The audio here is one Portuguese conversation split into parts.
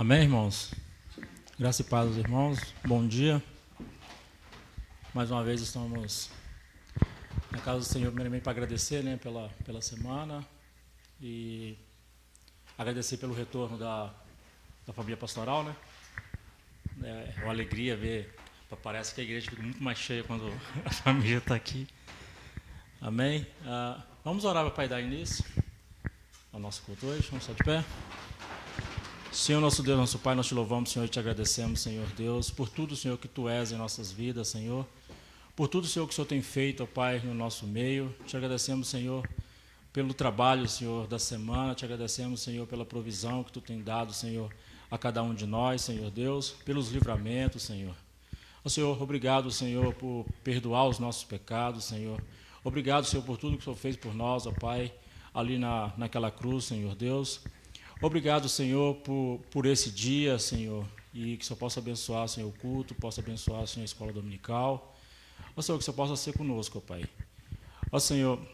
Amém, irmãos? Graça e paz aos irmãos. Bom dia. Mais uma vez estamos na casa do Senhor, primeiramente para agradecer, pela semana e agradecer pelo retorno da família pastoral, É uma alegria ver, parece que a igreja fica muito mais cheia quando a família está aqui. Amém? Vamos orar para dar início ao nosso culto hoje. Vamos estar de pé. Senhor, nosso Deus, nosso Pai, nós te louvamos, Senhor, e te agradecemos, Senhor Deus, por tudo, Senhor, que Tu és em nossas vidas, Senhor, por tudo, Senhor, que o Senhor tem feito, ó Pai, no nosso meio. Te agradecemos, Senhor, pelo trabalho, Senhor, da semana. Te agradecemos, Senhor, pela provisão que Tu tem dado, Senhor, a cada um de nós, Senhor Deus, pelos livramentos, Senhor. Ó Senhor, obrigado, Senhor, por perdoar os nossos pecados, Senhor. Obrigado, Senhor, por tudo que o Senhor fez por nós, ó Pai, ali naquela cruz, Senhor Deus. Obrigado, Senhor, por esse dia, Senhor, e que o Senhor possa abençoar, Senhor, o culto, possa abençoar, Senhor, a escola dominical. Ó Senhor, que o Senhor possa ser conosco, ó Pai. Ó Senhor,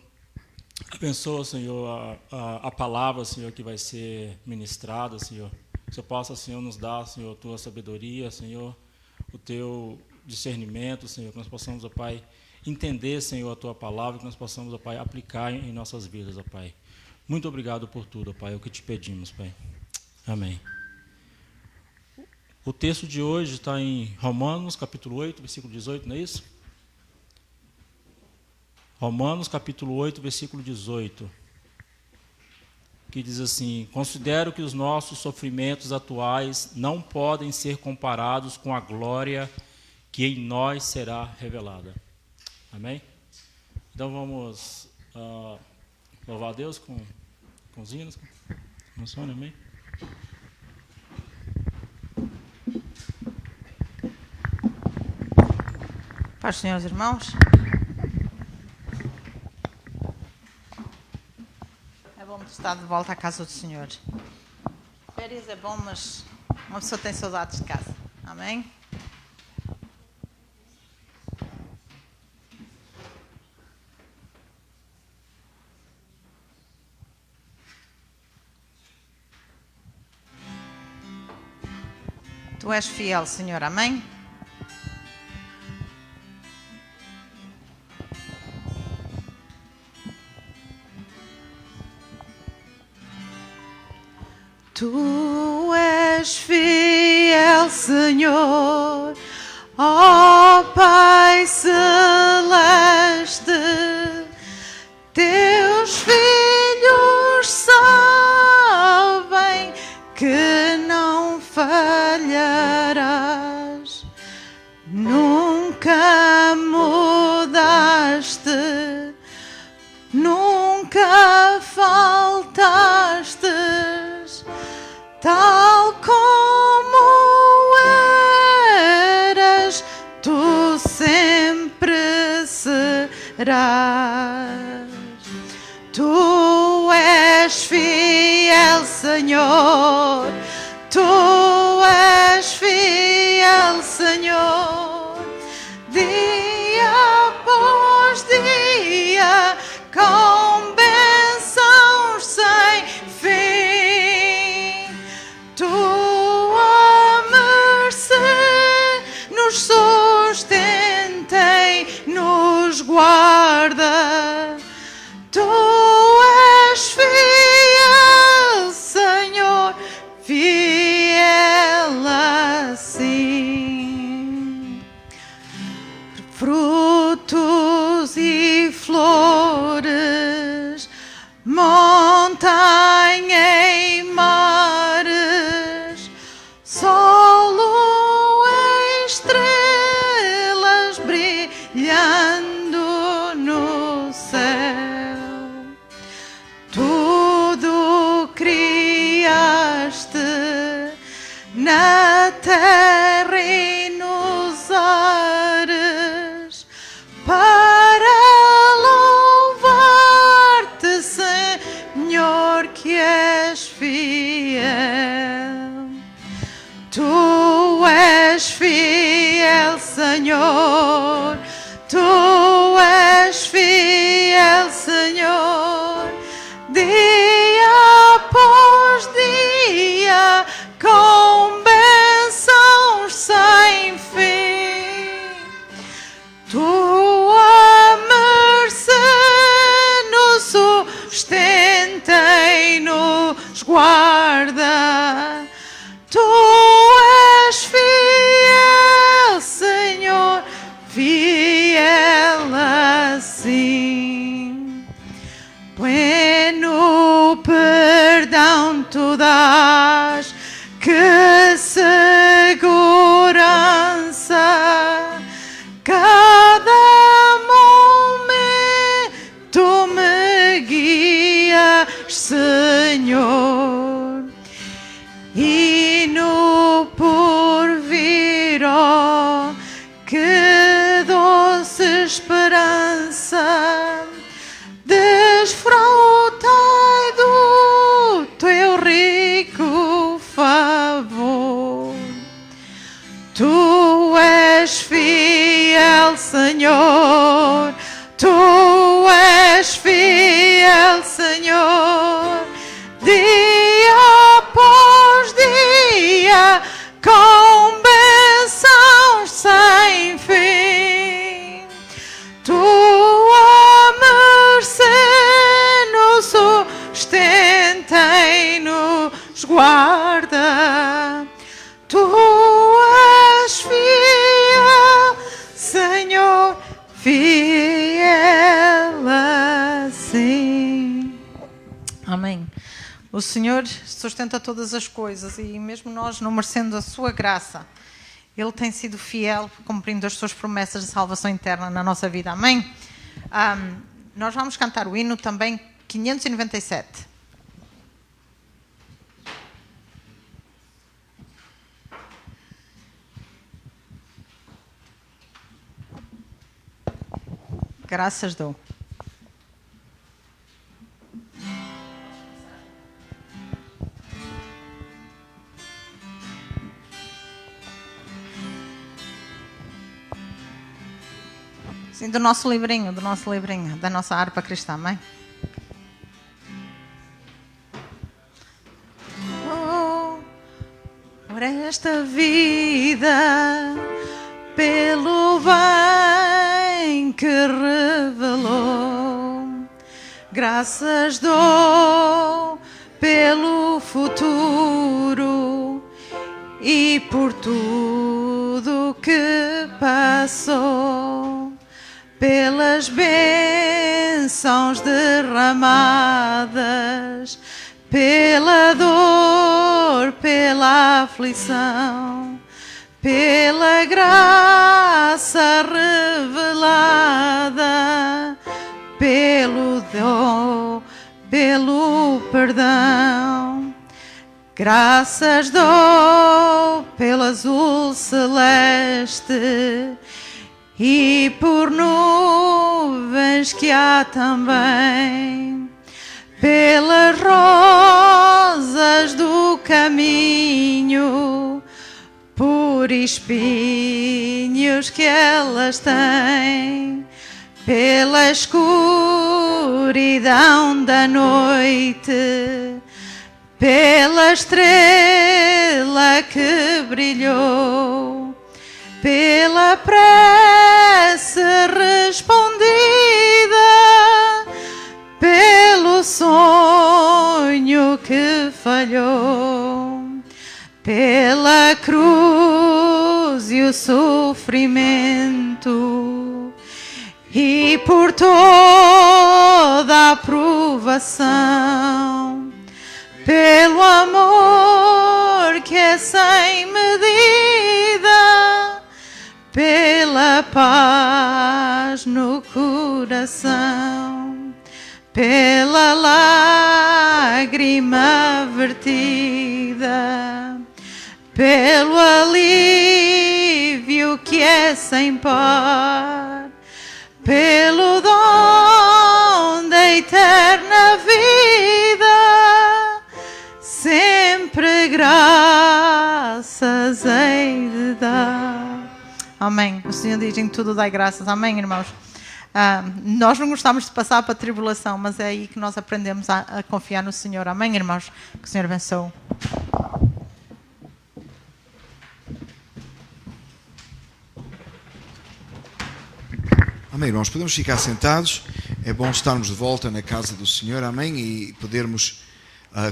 abençoa, Senhor, a palavra, Senhor, que vai ser ministrada, Senhor. Que o Senhor possa, Senhor, nos dar, Senhor, a Tua sabedoria, Senhor, o Teu discernimento, Senhor, que nós possamos, ó Pai, entender, Senhor, a Tua palavra, que nós possamos, ó Pai, aplicar em nossas vidas, ó Pai. Muito obrigado por tudo, Pai, é o que te pedimos, Pai. Amém. O texto de hoje está em Romanos, capítulo 8, versículo 18, não é isso? Romanos, capítulo 8, versículo 18, que diz assim: considero que os nossos sofrimentos atuais não podem ser comparados com a glória que em nós será revelada. Amém? Então vamos louvar a Deus com os hinos. Funciona, amém? Paz, senhores irmãos. É bom estar de volta à casa do Senhor. Férias é bom, mas uma pessoa tem saudades de casa. Amém? Tu és fiel, Senhor. Amém? Tu és fiel, Senhor, ó Pai celeste. Teus filhos sabem que não falharás. Nunca mudaste, nunca faltaste. Tal como eras, tu sempre serás. Tu és fiel, Senhor. Tu és fiel, Senhor. Dia após dia, com bênçãos sem fim. Tua mercê nos sustenta e nos guarda. Tu és fiel, Senhor, fiel assim. Frutos e flores, montanha e mares, sol, lua, estrelas brilhando no céu. Tudo criaste na terra e nos ares para louvar-te, Senhor, que és fiel. Tu és fiel, Senhor. Tu és fiel, Senhor. Dia após dia, com Tu és fiel, Senhor. Tu és fiel, Senhor. Dia após dia, com bênçãos sem fim. Tua mercê nos sustenta e nos guarda. Tu és fiel, Senhor, fiel assim. Amém. O Senhor sustenta todas as coisas e mesmo nós não merecendo a sua graça, Ele tem sido fiel, cumprindo as suas promessas de salvação eterna na nossa vida. Amém? Nós vamos cantar o hino também 597. Graças dou. Sim, do nosso livrinho, da nossa harpa cristã, amém? Oh, por esta vida, pelo bem que revelou, graças dou pelo futuro e por tudo que passou, pelas bênçãos derramadas, pela dor, pela aflição, pela graça revelada, pelo dom, pelo perdão. Graças dou pelo azul celeste e por nuvens que há também, pelas rosas do caminho, por espinhos que elas têm, pela escuridão da noite, pela estrela que brilhou, pela prece respondida, pelo sonho que falhou, pela cruz e o sofrimento e por toda a provação, pelo amor que é sem medida, pela paz no coração, pela lágrima vertida, pelo alívio que é sem par, pelo dom da eterna vida, sempre graças hei de dar. Amém. O Senhor diz: em tudo dai graças. Amém, irmãos. Nós não gostamos de passar para a tribulação, mas é aí que nós aprendemos a confiar no Senhor. Amém, irmãos? Que o Senhor abençoe. Amém, irmãos. Podemos ficar sentados. É bom estarmos de volta na casa do Senhor. Amém. E podermos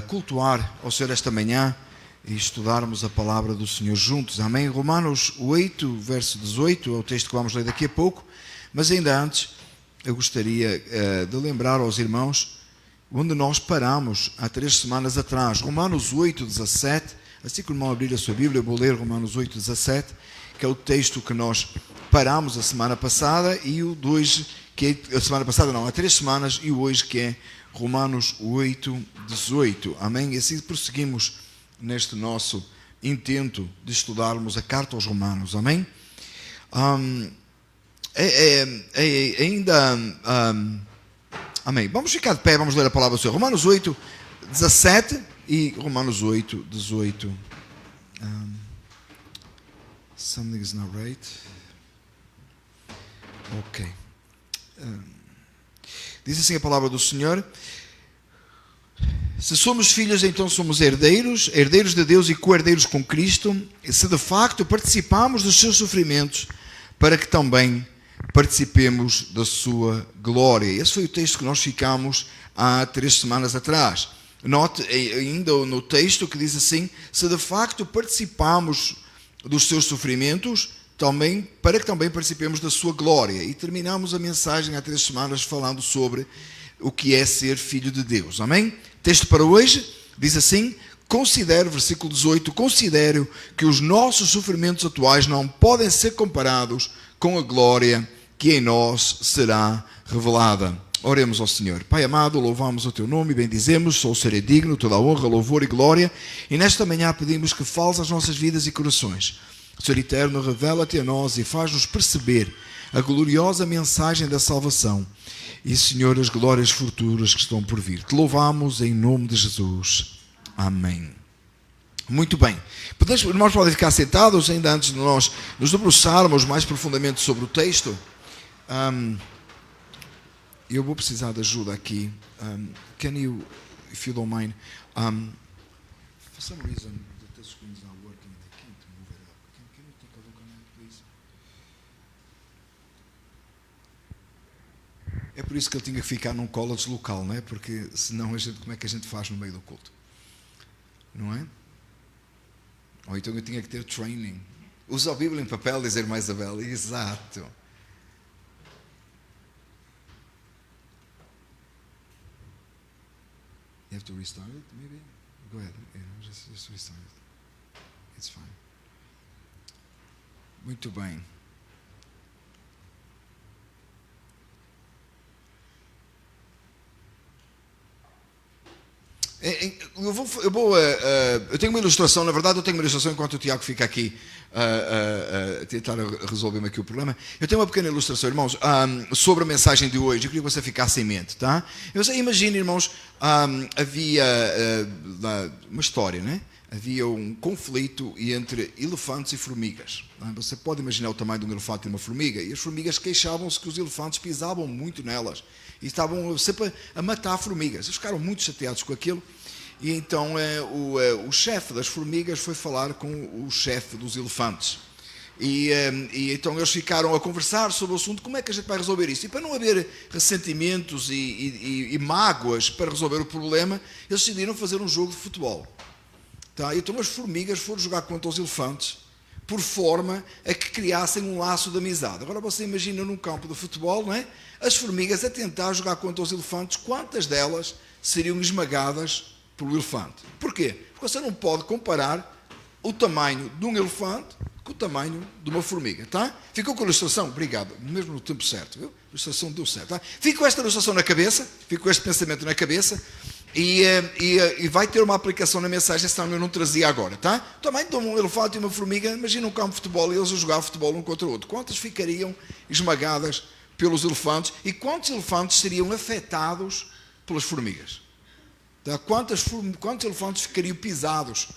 cultuar ao Senhor esta manhã e estudarmos a palavra do Senhor juntos. Amém. Romanos 8, verso 18, é o texto que vamos ler daqui a pouco. Mas ainda antes, eu gostaria de lembrar aos irmãos onde nós paramos há 3 semanas atrás. Romanos 8, 17. Assim que o irmão abrir a sua Bíblia, eu vou ler Romanos 8, 17, que é o texto que nós paramos a semana passada, e o de hoje, que é a semana passada não, há 3 semanas, e o hoje que é Romanos 8, 18. Amém? E assim prosseguimos neste nosso intento de estudarmos a carta aos Romanos. Amém? Amém. Vamos ficar de pé, vamos ler a palavra do Senhor. Romanos 8, 17 e Romanos 8, 18. Something is not right. Ok. Diz assim a palavra do Senhor: se somos filhos, então somos herdeiros, herdeiros de Deus e co-herdeiros com Cristo, e se de facto participamos dos seus sofrimentos, para que também participemos da sua glória. Esse foi o texto que nós ficamos há 3 semanas atrás. Note ainda no texto que diz assim: se de facto participamos dos seus sofrimentos, para que também participemos da sua glória. E terminamos a mensagem há 3 semanas falando sobre o que é ser filho de Deus. Amém? Texto para hoje diz assim: versículo 18, considero que os nossos sofrimentos atuais não podem ser comparados com a glória que em nós será revelada. Oremos ao Senhor. Pai amado, louvamos o Teu nome e bendizemos, só o Senhor é digno, toda a honra, louvor e glória. E nesta manhã pedimos que fales as nossas vidas e corações. Senhor eterno, revela-te a nós e faz-nos perceber a gloriosa mensagem da salvação. E, Senhor, as glórias futuras que estão por vir. Te louvamos em nome de Jesus. Amém. Muito bem. Os irmãos podem ficar sentados ainda antes de nós nos debruçarmos mais profundamente sobre o texto. Eu vou precisar de ajuda aqui. Can you, if you don't mind, for some reason the screen is not working. I can't move it up. Can you take a look on that, please? É por isso que ele tinha que ficar num college local, não é? Porque senão como é que a gente faz no meio do culto? Não é? Ou então eu tinha que ter training. Usa a Bíblia em papel, dizer mais Isabel. Exato. You have to restart it, maybe? Go ahead. Yeah, just restart it. It's fine. Muito bem. Eu tenho uma ilustração, na verdade eu tenho uma ilustração enquanto o Tiago fica aqui a tentar resolver-me aqui o problema. Eu tenho uma pequena ilustração, irmãos, sobre a mensagem de hoje. Eu queria que você ficasse em mente, tá? Imagina, irmãos, havia uma história, né? Havia um conflito entre elefantes e formigas. Você pode imaginar o tamanho de um elefante e uma formiga. E as formigas queixavam-se que os elefantes pisavam muito nelas. E estavam sempre a matar formigas. Eles ficaram muito chateados com aquilo. E então o chefe das formigas foi falar com o chefe dos elefantes. E então eles ficaram a conversar sobre o assunto, como é que a gente vai resolver isso. E para não haver ressentimentos e mágoas para resolver o problema, eles decidiram fazer um jogo de futebol. Tá? Então as formigas foram jogar contra os elefantes, por forma a que criassem um laço de amizade. Agora você imagina num campo de futebol, não é? As formigas a tentar jogar contra os elefantes, quantas delas seriam esmagadas pelo elefante? Porquê? Porque você não pode comparar o tamanho de um elefante com o tamanho de uma formiga, tá? Ficou com a ilustração? Obrigado, mesmo no tempo certo, viu? A ilustração deu certo, tá? Fica com esta ilustração na cabeça, fica com este pensamento na cabeça e vai ter uma aplicação na mensagem, senão eu não trazia agora, tá? O tamanho de um elefante e uma formiga, imagina um campo de futebol e eles a jogar futebol um contra o outro. Quantas ficariam esmagadas pelos elefantes e quantos elefantes seriam afetados pelas formigas? Tá? Quantos elefantes ficariam pisados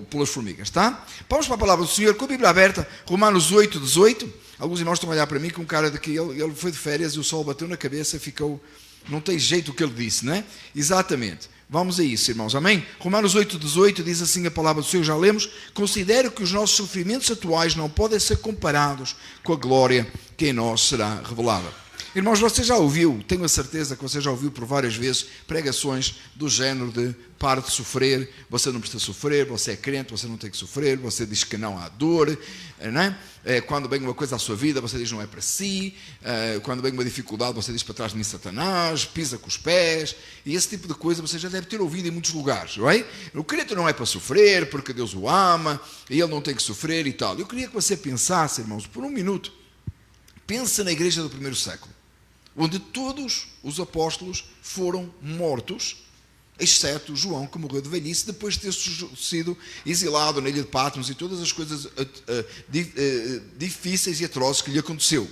pelas formigas, tá? Vamos para a palavra do Senhor com a Bíblia aberta, Romanos 8, 18. Alguns irmãos estão a olhar para mim com cara de que ele foi de férias e o sol bateu na cabeça e ficou, não tem jeito o que ele disse, né? Exatamente. Vamos a isso, irmãos, amém? Romanos 8, 18 diz assim a palavra do Senhor, já lemos: considero que os nossos sofrimentos atuais não podem ser comparados com a glória que em nós será revelada. Irmãos, você já ouviu, tenho a certeza que você já ouviu por várias vezes pregações do género de pare de sofrer, você não precisa sofrer, você é crente, você não tem que sofrer, você diz que não há dor, né? Quando vem uma coisa à sua vida, você diz não é para si, quando vem uma dificuldade, você diz para trás de mim Satanás, pisa com os pés, e esse tipo de coisa você já deve ter ouvido em muitos lugares, não é? O crente não é para sofrer, porque Deus o ama, e ele não tem que sofrer e tal. Eu queria que você pensasse, irmãos, por um minuto, pensa na igreja do primeiro século, onde todos os apóstolos foram mortos, exceto João, que morreu de velhice, depois de ter sido exilado na ilha de Patmos e todas as coisas difíceis e atrozes que lhe aconteceu.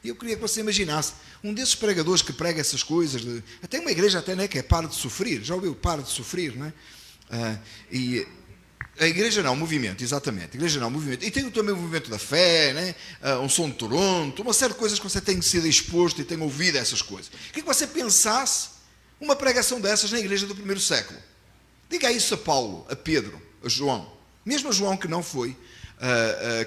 E eu queria que você imaginasse, um desses pregadores que prega essas coisas, até uma igreja até, né, que é para de sofrer, já ouviu? Para de sofrer, não é? A igreja não, o movimento, exatamente. A igreja não, o movimento. E tem também o movimento da fé, né? Um som de Toronto, uma série de coisas que você tem sido exposto e tem ouvido essas coisas. Queria que você pensasse uma pregação dessas na igreja do primeiro século. Diga isso a Paulo, a Pedro, a João. Mesmo a João que não foi,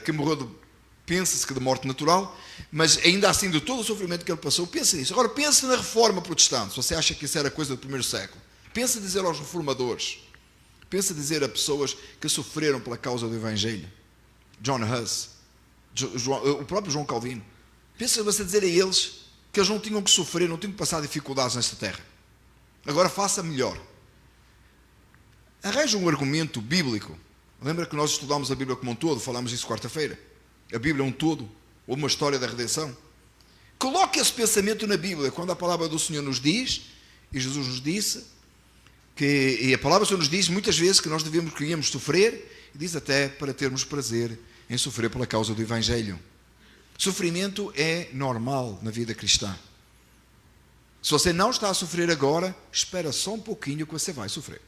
que morreu, pensa-se que de morte natural, mas ainda assim de todo o sofrimento que ele passou, pensa nisso. Agora pense na reforma protestante, se você acha que isso era coisa do primeiro século. Pensa dizer aos reformadores. Pensa dizer a pessoas que sofreram pela causa do Evangelho. John Huss, o próprio João Calvino. Pensa você dizer a eles que eles não tinham que sofrer, não tinham que passar dificuldades nesta terra. Agora faça melhor. Arranje um argumento bíblico. Lembra que nós estudámos a Bíblia como um todo? Falámos isso quarta-feira. A Bíblia é um todo, ou uma história da redenção. Coloque esse pensamento na Bíblia, quando a palavra do Senhor nos diz, e Jesus nos disse, e a palavra do Senhor nos diz muitas vezes que nós queríamos sofrer, e diz até para termos prazer em sofrer pela causa do Evangelho. Sofrimento é normal na vida cristã. Se você não está a sofrer agora, espera só um pouquinho que você vai sofrer.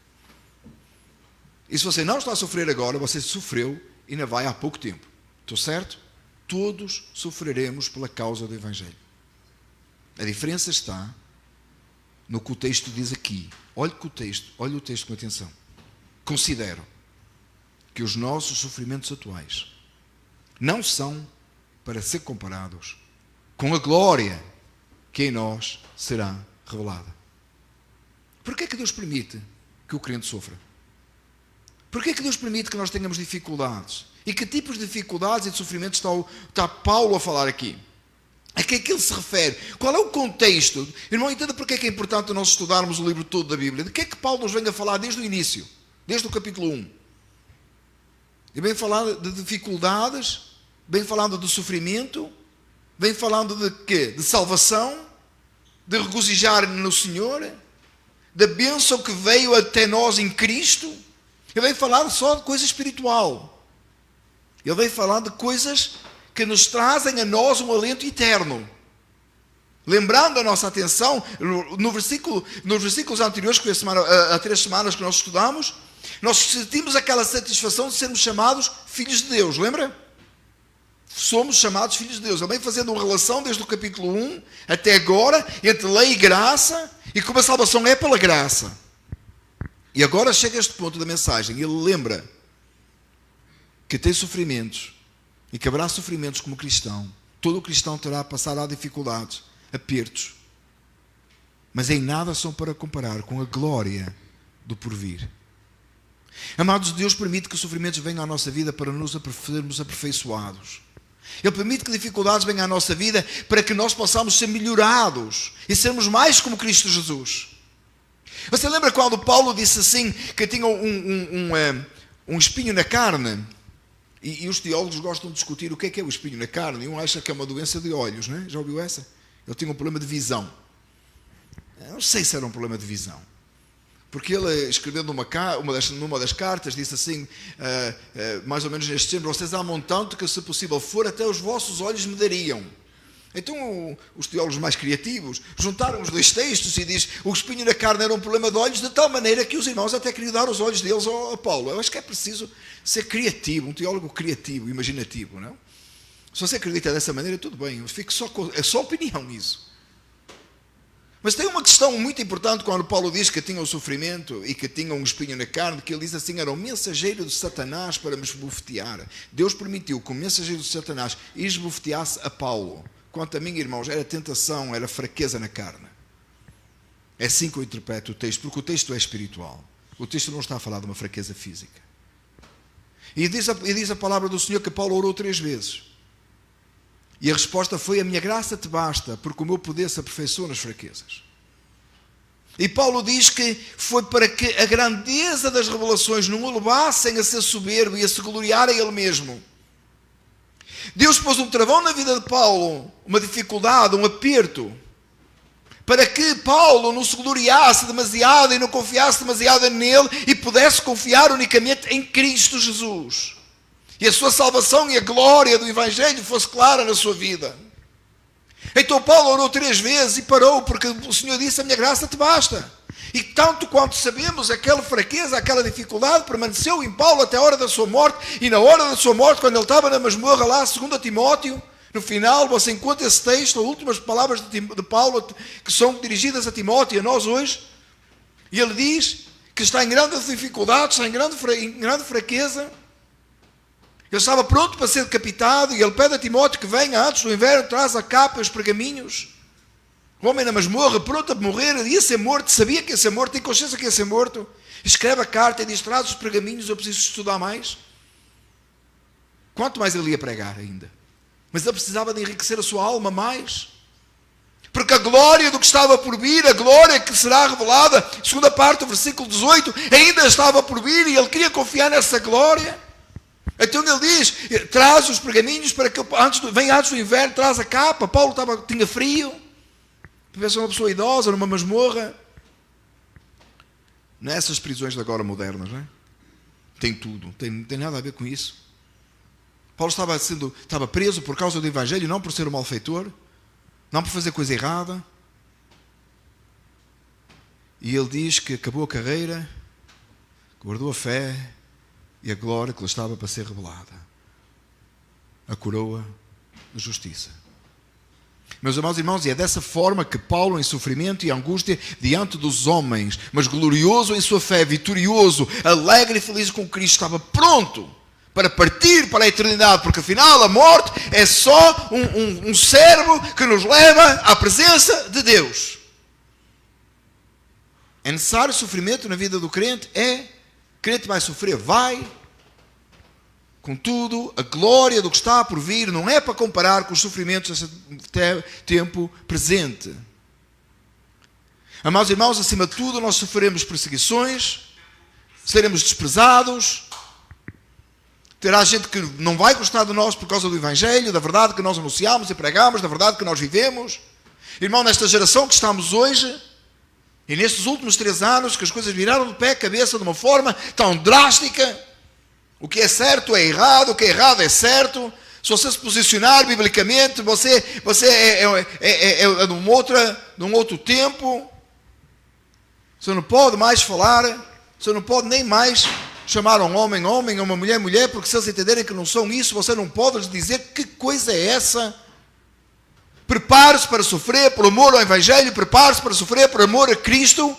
E se você não está a sofrer agora, você sofreu e ainda vai há pouco tempo. Estou certo? Todos sofreremos pela causa do Evangelho. A diferença está no que o texto diz aqui. Olhe o texto com atenção. Considero que os nossos sofrimentos atuais não são para ser comparados com a glória que em nós será revelada. Por que é que Deus permite que o crente sofra? Por que é que Deus permite que nós tenhamos dificuldades? E que tipos de dificuldades e de sofrimentos está Paulo a falar aqui? A que é que ele se refere? Qual é o contexto? Irmão, entenda porque é que é importante nós estudarmos o livro todo da Bíblia. De que é que Paulo nos vem a falar desde o início? Desde o capítulo 1. E vem falando de dificuldades, vem falando de sofrimento, vem falando de quê? De salvação, de regozijar no Senhor, da bênção que veio até nós em Cristo. Ele vem falar só de coisa espiritual. Ele vem falar de coisas que nos trazem a nós um alento eterno. Lembrando a nossa atenção, nos versículos anteriores, que há 3 semanas que nós estudamos, nós sentimos aquela satisfação de sermos chamados filhos de Deus, lembra? Somos chamados filhos de Deus. Ele vem fazendo uma relação desde o capítulo 1 até agora, entre lei e graça, e como a salvação é pela graça. E agora chega a este ponto da mensagem, ele lembra que tem sofrimentos, e que haverá sofrimentos como cristão. Todo cristão terá a passar a dificuldades, apertos, mas em nada são para comparar com a glória do porvir. Amados, Deus permite que os sofrimentos venham à nossa vida para nos sermos aperfeiçoados. Ele permite que dificuldades venham à nossa vida para que nós possamos ser melhorados e sermos mais como Cristo Jesus. Você lembra quando Paulo disse assim, que tinha um espinho na carne? E os teólogos gostam de discutir o que é o espinho na carne. E um acha que é uma doença de olhos, não é? Já ouviu essa? Ele tinha um problema de visão. Eu não sei se era um problema de visão. Porque ele, escrevendo numa das cartas, disse assim, mais ou menos neste tempo, vocês amam tanto que, se possível for, até os vossos olhos me dariam. Então, os teólogos mais criativos juntaram os 2 textos e diz, o espinho na carne era um problema de olhos, de tal maneira que os irmãos até queriam dar os olhos deles a Paulo. Eu acho que é preciso ser criativo, um teólogo criativo, imaginativo, não? Se você acredita dessa maneira, tudo bem, é só opinião isso. Mas tem uma questão muito importante quando Paulo diz que tinha o sofrimento e que tinha um espinho na carne, que ele diz assim, era um mensageiro de Satanás para me esbofetear. Deus permitiu que o mensageiro de Satanás esbofeteasse a Paulo. Quanto a mim, irmãos, era tentação, era fraqueza na carne. É assim que eu interpreto o texto, porque o texto é espiritual. O texto não está a falar de uma fraqueza física. E diz a palavra do Senhor que Paulo orou 3 vezes. E a resposta foi, a minha graça te basta, porque o meu poder se aperfeiçoa nas fraquezas. E Paulo diz que foi para que a grandeza das revelações não o levassem a ser soberbo e a se gloriar a ele mesmo. Deus pôs um travão na vida de Paulo, uma dificuldade, um aperto, para que Paulo não se gloriasse demasiado e não confiasse demasiado nele e pudesse confiar unicamente em Cristo Jesus. E a sua salvação e a glória do Evangelho fosse clara na sua vida. Então Paulo orou 3 vezes e parou, porque o Senhor disse, a minha graça te basta. E tanto quanto sabemos, aquela fraqueza, aquela dificuldade permaneceu em Paulo até a hora da sua morte. E na hora da sua morte, quando ele estava na masmorra lá, 2 Timóteo, no final você encontra esse texto, as últimas palavras de Paulo, que são dirigidas a Timóteo e a nós hoje. E ele diz que está em grande dificuldade, está em grande fraqueza. Ele estava pronto para ser decapitado e ele pede a Timóteo que venha antes do inverno, traz a capa e os pergaminhos. O homem na masmorra, pronto a morrer, ia ser morto, sabia que ia ser morto, tem consciência que ia ser morto. Escreve a carta e diz, traz os pergaminhos, eu preciso estudar mais. Quanto mais ele ia pregar ainda. Mas ele precisava de enriquecer a sua alma mais. Porque a glória do que estava por vir, a glória que será revelada, segunda parte do versículo 18, ainda estava por vir e ele queria confiar nessa glória. Então ele diz, traz os pergaminhos para que venha antes do inverno, traz a capa. Paulo tinha frio. Pensa uma pessoa idosa numa masmorra. Nessas prisões de agora modernas, não é? Tem tudo, não tem nada a ver com isso. Paulo estava preso por causa do Evangelho, não por ser um malfeitor, não por fazer coisa errada. E ele diz que acabou a carreira, guardou a fé e a glória que lhe estava para ser revelada. A coroa de justiça. Meus amados irmãos, e é dessa forma que Paulo, em sofrimento e angústia diante dos homens, mas glorioso em sua fé, vitorioso, alegre e feliz com Cristo, estava pronto para partir para a eternidade, porque afinal a morte é só um servo que nos leva à presença de Deus. É necessário sofrimento na vida do crente? É. O crente vai sofrer? Vai. Contudo, a glória do que está por vir não é para comparar com os sofrimentos desse tempo presente. Amados irmãos, acima de tudo, nós sofreremos perseguições, seremos desprezados, terá gente que não vai gostar de nós por causa do Evangelho, da verdade que nós anunciamos e pregamos, da verdade que nós vivemos. Irmão, nesta geração que estamos hoje, e nestes últimos 3 anos, que as coisas viraram de pé a cabeça de uma forma tão drástica, o que é certo é errado, o que é errado é certo. Se você se posicionar biblicamente, você é de um outro tempo. Você não pode mais falar, você não pode nem mais chamar um homem, homem, uma mulher, mulher, porque se eles entenderem que não são isso, você não pode lhes dizer que coisa é essa. Prepare-se para sofrer por amor ao Evangelho, prepare-se para sofrer por amor a Cristo,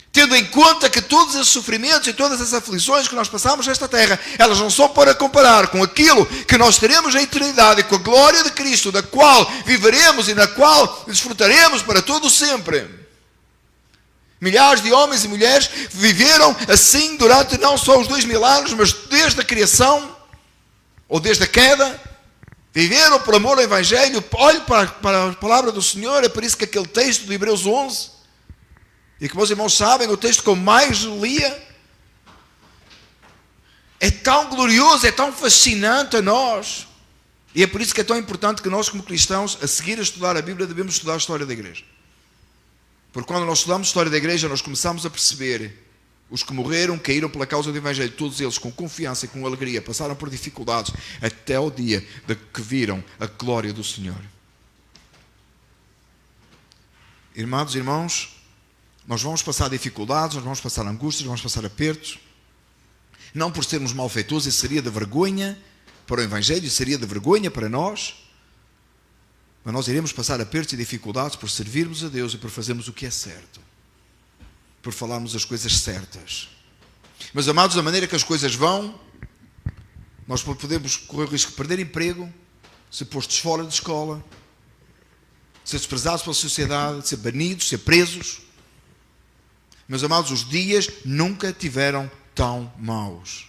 tendo em conta que todos esses sofrimentos e todas as aflições que nós passamos nesta terra, elas não são para comparar com aquilo que nós teremos na eternidade, com a glória de Cristo, da qual viveremos e na qual desfrutaremos para todo sempre. Milhares de homens e mulheres viveram assim durante não só os 2000 anos, mas desde a criação, ou desde a queda, viveram por amor ao Evangelho. Olhe para a palavra do Senhor, é por isso que aquele texto de Hebreus 11, e que meus irmãos sabem, o texto que eu mais lia, é tão glorioso, é tão fascinante a nós. E é por isso que é tão importante que nós, como cristãos, a seguir a estudar a Bíblia, devemos estudar a história da igreja. Porque quando nós estudamos a história da igreja, nós começamos a perceber os que morreram, caíram pela causa do Evangelho, todos eles com confiança e com alegria, passaram por dificuldades, até o dia de que viram a glória do Senhor. Irmãos e irmãos, nós vamos passar dificuldades, nós vamos passar angústias, vamos passar apertos. Não por sermos malfeitores, isso seria de vergonha para o Evangelho, isso seria de vergonha para nós. Mas nós iremos passar apertos e dificuldades por servirmos a Deus e por fazermos o que é certo. Por falarmos as coisas certas. Mas, amados, da maneira que as coisas vão, nós podemos correr o risco de perder emprego, ser postos fora de escola, ser desprezados pela sociedade, ser banidos, ser presos. Meus amados, os dias nunca tiveram tão maus.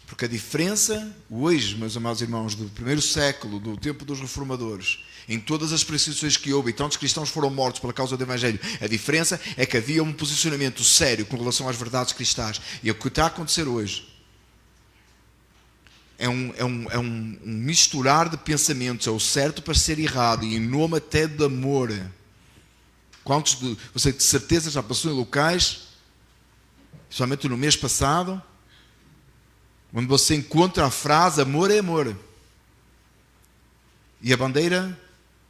Porque a diferença, hoje, meus amados irmãos, do primeiro século, do tempo dos reformadores, em todas as perseguições que houve, e tantos cristãos foram mortos pela causa do Evangelho, a diferença é que havia um posicionamento sério com relação às verdades cristãs. E o que está a acontecer hoje é um misturar de pensamentos, é o certo para ser errado, e em nome até do amor. Quantos de você de certeza já passou em locais, principalmente no mês passado, onde você encontra a frase amor é amor, e a bandeira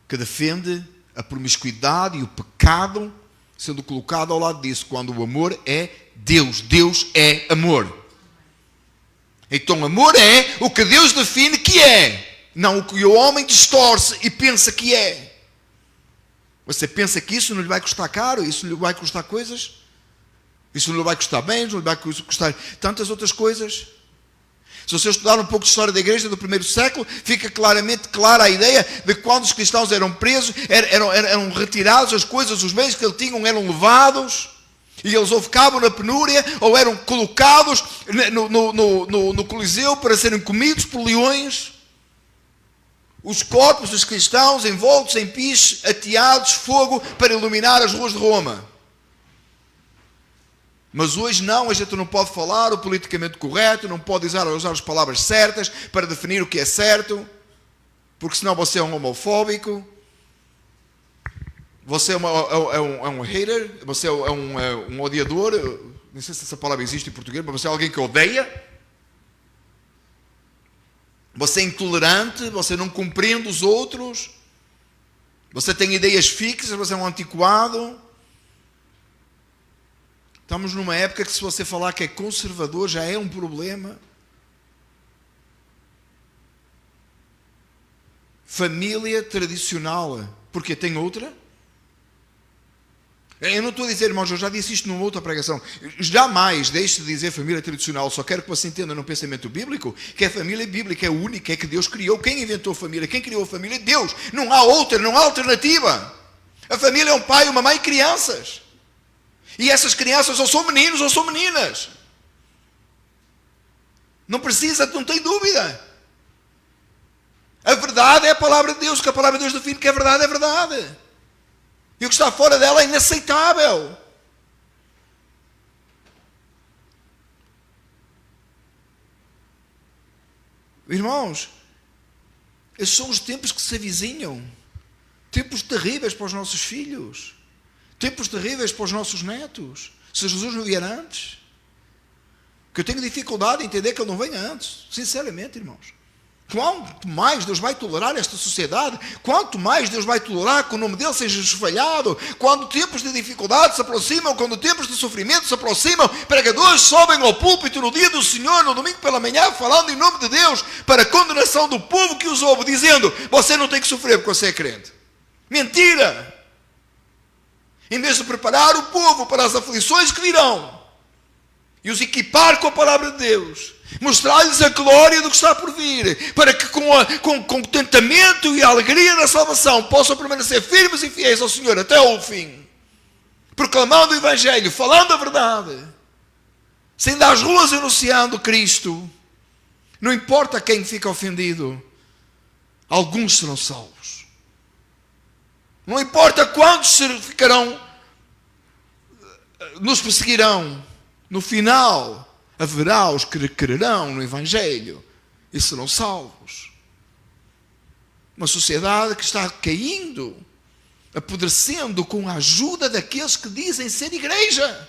que defende a promiscuidade e o pecado sendo colocado ao lado disso, quando o amor é Deus. Deus é amor. Então amor é o que Deus define que é, não o que o homem distorce e pensa que é. Você pensa que isso não lhe vai custar caro, isso lhe vai custar coisas, isso não lhe vai custar bens, não lhe vai custar tantas outras coisas. Se você estudar um pouco de história da igreja do primeiro século, fica claramente clara a ideia de que quando os cristãos eram presos, eram retirados as coisas, os bens que eles tinham eram levados, e eles ou ficavam na penúria, ou eram colocados no Coliseu para serem comidos por leões. Os corpos dos cristãos envoltos em piche, ateados, fogo, para iluminar as ruas de Roma. Mas hoje não, a gente não pode falar o politicamente correto, não pode usar as palavras certas para definir o que é certo, porque senão você é um homofóbico, você é um hater, você é um odiador, não sei se essa palavra existe em português, mas você é alguém que odeia, você é intolerante, você não compreende os outros, você tem ideias fixas, você é um antiquado. Estamos numa época que se você falar que é conservador já é um problema. Família tradicional. Porque tem outra? Eu não estou a dizer, irmãos, eu já disse isto numa outra pregação. Jamais deixe de dizer família tradicional. Só quero que você entenda no pensamento bíblico que a família bíblica é única, é que Deus criou. Quem inventou a família? Quem criou a família? Deus. Não há outra, não há alternativa. A família é um pai, uma mãe e crianças. E essas crianças ou são meninos ou são meninas. Não precisa, não tem dúvida. A verdade é a palavra de Deus, que a palavra de Deus define que a verdade é verdade. E o que está fora dela é inaceitável. Irmãos, esses são os tempos que se avizinham. Tempos terríveis para os nossos filhos. Tempos terríveis para os nossos netos. Se Jesus não vier antes. Que eu tenho dificuldade em entender que Ele não venha antes. Sinceramente, irmãos. Quanto mais Deus vai tolerar esta sociedade, quanto mais Deus vai tolerar que o nome dele seja esfalhado, quando tempos de dificuldade se aproximam, quando tempos de sofrimento se aproximam, pregadores sobem ao púlpito no dia do Senhor, no domingo pela manhã, falando em nome de Deus, para a condenação do povo que os ouve, dizendo, você não tem que sofrer porque você é crente. Mentira! Em vez de preparar o povo para as aflições que virão, e os equipar com a palavra de Deus, mostrar-lhes a glória do que está por vir, para que com contentamento e a alegria da salvação possam permanecer firmes e fiéis ao Senhor até ao fim, proclamando o Evangelho, falando a verdade, saindo às ruas anunciando Cristo. Não importa quem fica ofendido, alguns serão salvos. Não importa quantos nos perseguirão, no final haverá os que crerão no Evangelho e serão salvos. Uma sociedade que está caindo, apodrecendo com a ajuda daqueles que dizem ser igreja.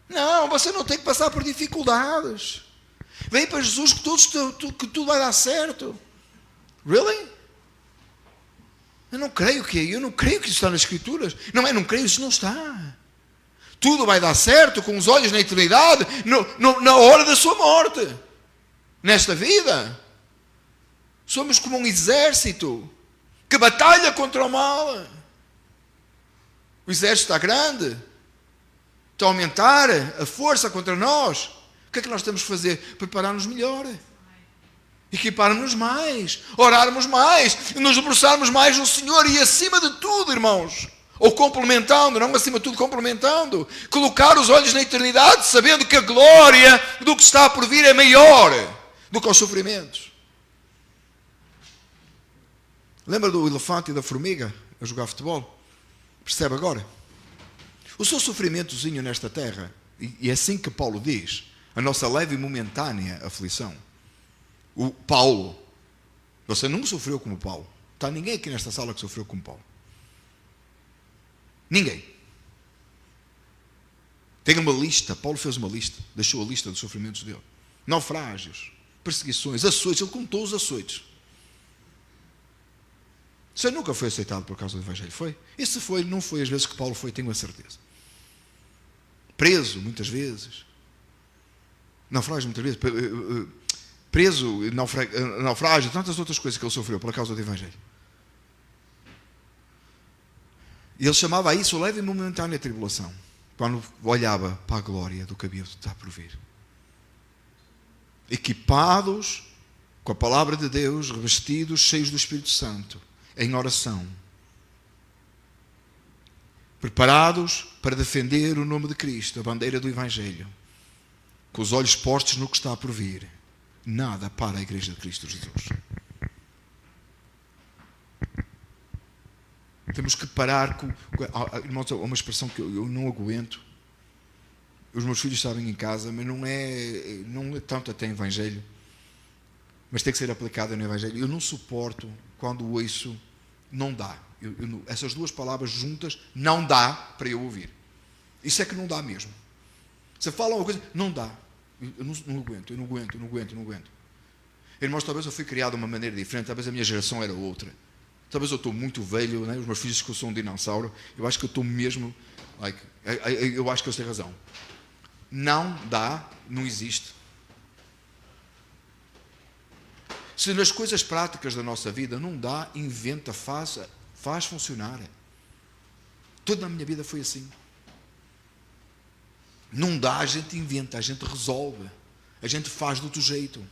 Não, você não tem que passar por dificuldades. Vem para Jesus que tudo vai dar certo. Really? Eu não creio que isso está nas Escrituras. Não creio, isso não está. Tudo vai dar certo com os olhos na eternidade, na hora da sua morte. Nesta vida, somos como um exército que batalha contra o mal. O exército está grande, está a aumentar a força contra nós. O que é que nós temos que fazer? Preparar-nos melhor, equiparmos-nos mais, orarmos mais, nos debruçarmos mais no Senhor e, acima de tudo, irmãos, ou complementando, não acima de tudo complementando, colocar os olhos na eternidade, sabendo que a glória do que está por vir é maior do que os sofrimentos. Lembra do elefante e da formiga a jogar futebol? Percebe agora? O seu sofrimentozinho nesta terra, e é assim que Paulo diz, a nossa leve e momentânea aflição. O Paulo, você não sofreu como Paulo. Está ninguém aqui nesta sala que sofreu como Paulo. Ninguém. Tem uma lista, Paulo fez uma lista, deixou a lista dos sofrimentos dele. Naufrágios, perseguições, açoites, ele contou os açoites. Você nunca foi aceitado por causa do Evangelho, foi? E se foi, não foi as vezes que Paulo foi, tenho a certeza. Preso, muitas vezes. Naufrágio, muitas vezes. Preso, naufrágio, tantas outras coisas que ele sofreu por causa do Evangelho. E ele chamava a isso leve e momentânea tribulação, quando olhava para a glória do que havia de estar por vir. Equipados com a palavra de Deus, revestidos, cheios do Espírito Santo, em oração, preparados para defender o nome de Cristo, a bandeira do Evangelho, com os olhos postos no que está por vir. Nada para a Igreja de Cristo Jesus. Temos que parar com... Irmãos, uma expressão que eu não aguento. Os meus filhos sabem em casa, mas não é tanto até Evangelho, mas tem que ser aplicado no Evangelho. Eu não suporto quando ouço não dá. Essas duas palavras juntas, não dá para eu ouvir. Isso é que não dá mesmo. Você fala uma coisa, não dá. Eu não aguento. Irmãos, talvez eu fui criado de uma maneira diferente, talvez a minha geração era outra. Talvez eu estou muito velho, né? Os meus filhos que eu sou um dinossauro, eu acho que eu estou mesmo, eu acho que eles têm razão. Não dá, não existe. Se nas coisas práticas da nossa vida não dá, inventa, faz funcionar. Toda a minha vida foi assim. Não dá, a gente inventa, a gente resolve, a gente faz do outro jeito.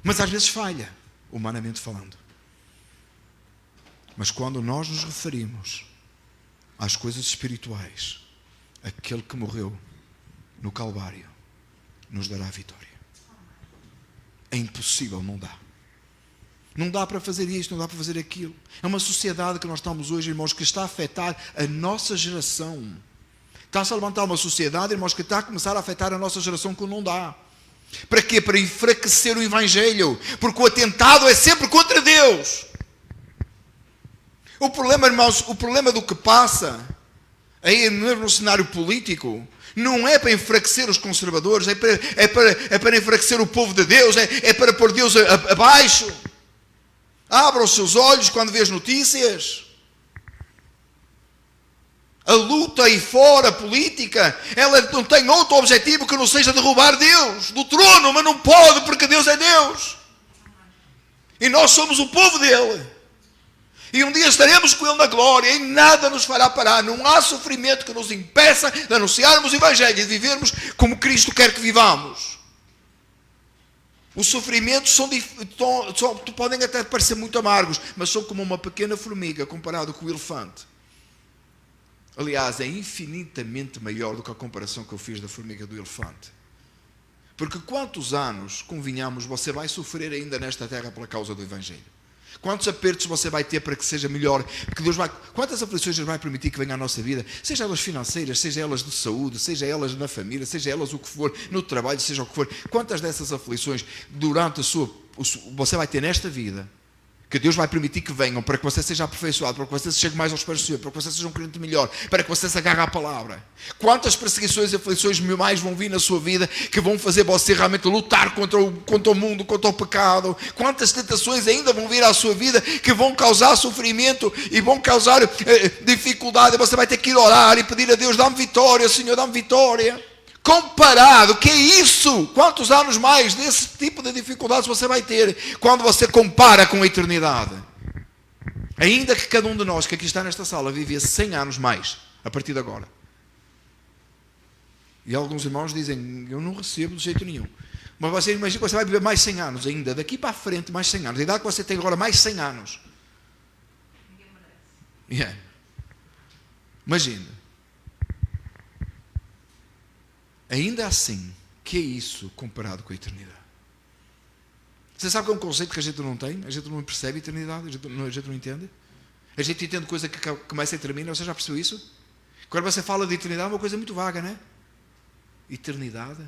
Mas às vezes falha, humanamente falando. Mas quando nós nos referimos às coisas espirituais, aquele que morreu no Calvário nos dará a vitória. É impossível, não dá. Não dá para fazer isto, não dá para fazer aquilo. É uma sociedade que nós estamos hoje, irmãos, que está a afetar a nossa geração. Está-se a levantar uma sociedade, irmãos, que está a começar a afetar a nossa geração que não dá. Para quê? Para enfraquecer o Evangelho. Porque o atentado é sempre contra Deus. O problema, irmãos, o problema do que passa aí no cenário político não é para enfraquecer os conservadores, é para enfraquecer o povo de Deus, é para pôr Deus abaixo. Abra os seus olhos quando vê as notícias. A luta aí fora, política, ela não tem outro objetivo que não seja derrubar Deus do trono, mas não pode, porque Deus é Deus. E nós somos o povo dele. E um dia estaremos com Ele na glória e nada nos fará parar. Não há sofrimento que nos impeça de anunciarmos o Evangelho e de vivermos como Cristo quer que vivamos. Os sofrimentos podem até parecer muito amargos, mas são como uma pequena formiga comparado com o elefante. Aliás, é infinitamente maior do que a comparação que eu fiz da formiga do elefante. Porque quantos anos, convenhamos, você vai sofrer ainda nesta terra pela causa do Evangelho? Quantos apertos você vai ter para que seja melhor? Quantas aflições Deus vai permitir que venham à nossa vida? Seja elas financeiras, seja elas de saúde, seja elas na família, seja elas o que for, no trabalho, seja o que for. Quantas dessas aflições você vai ter nesta vida, que Deus vai permitir que venham para que você seja aperfeiçoado, para que você chegue mais aos pés do Senhor, para que você seja um crente melhor, para que você se agarre à palavra. Quantas perseguições e aflições mais vão vir na sua vida que vão fazer você realmente lutar contra o mundo, contra o pecado? Quantas tentações ainda vão vir à sua vida que vão causar sofrimento e vão causar dificuldade? Você vai ter que ir orar e pedir a Deus: dá-me vitória, Senhor, dá-me vitória. Comparado, que é isso? Quantos anos mais desse tipo de dificuldades você vai ter quando você compara com a eternidade? Ainda que cada um de nós que aqui está nesta sala vivia 100 anos mais, a partir de agora. E alguns irmãos dizem: eu não recebo de jeito nenhum. Mas você imagina que você vai viver mais 100 anos ainda, daqui para a frente mais 100 anos. A idade que você tem agora, mais 100 anos. Ninguém merece. Yeah. Imagina. Ainda assim, que é isso comparado com a eternidade? Você sabe que é um conceito que a gente não tem? A gente não percebe a eternidade, a gente não entende? A gente entende coisa que começa e termina. Você já percebeu isso? Quando você fala de eternidade, é uma coisa muito vaga, não é? Eternidade?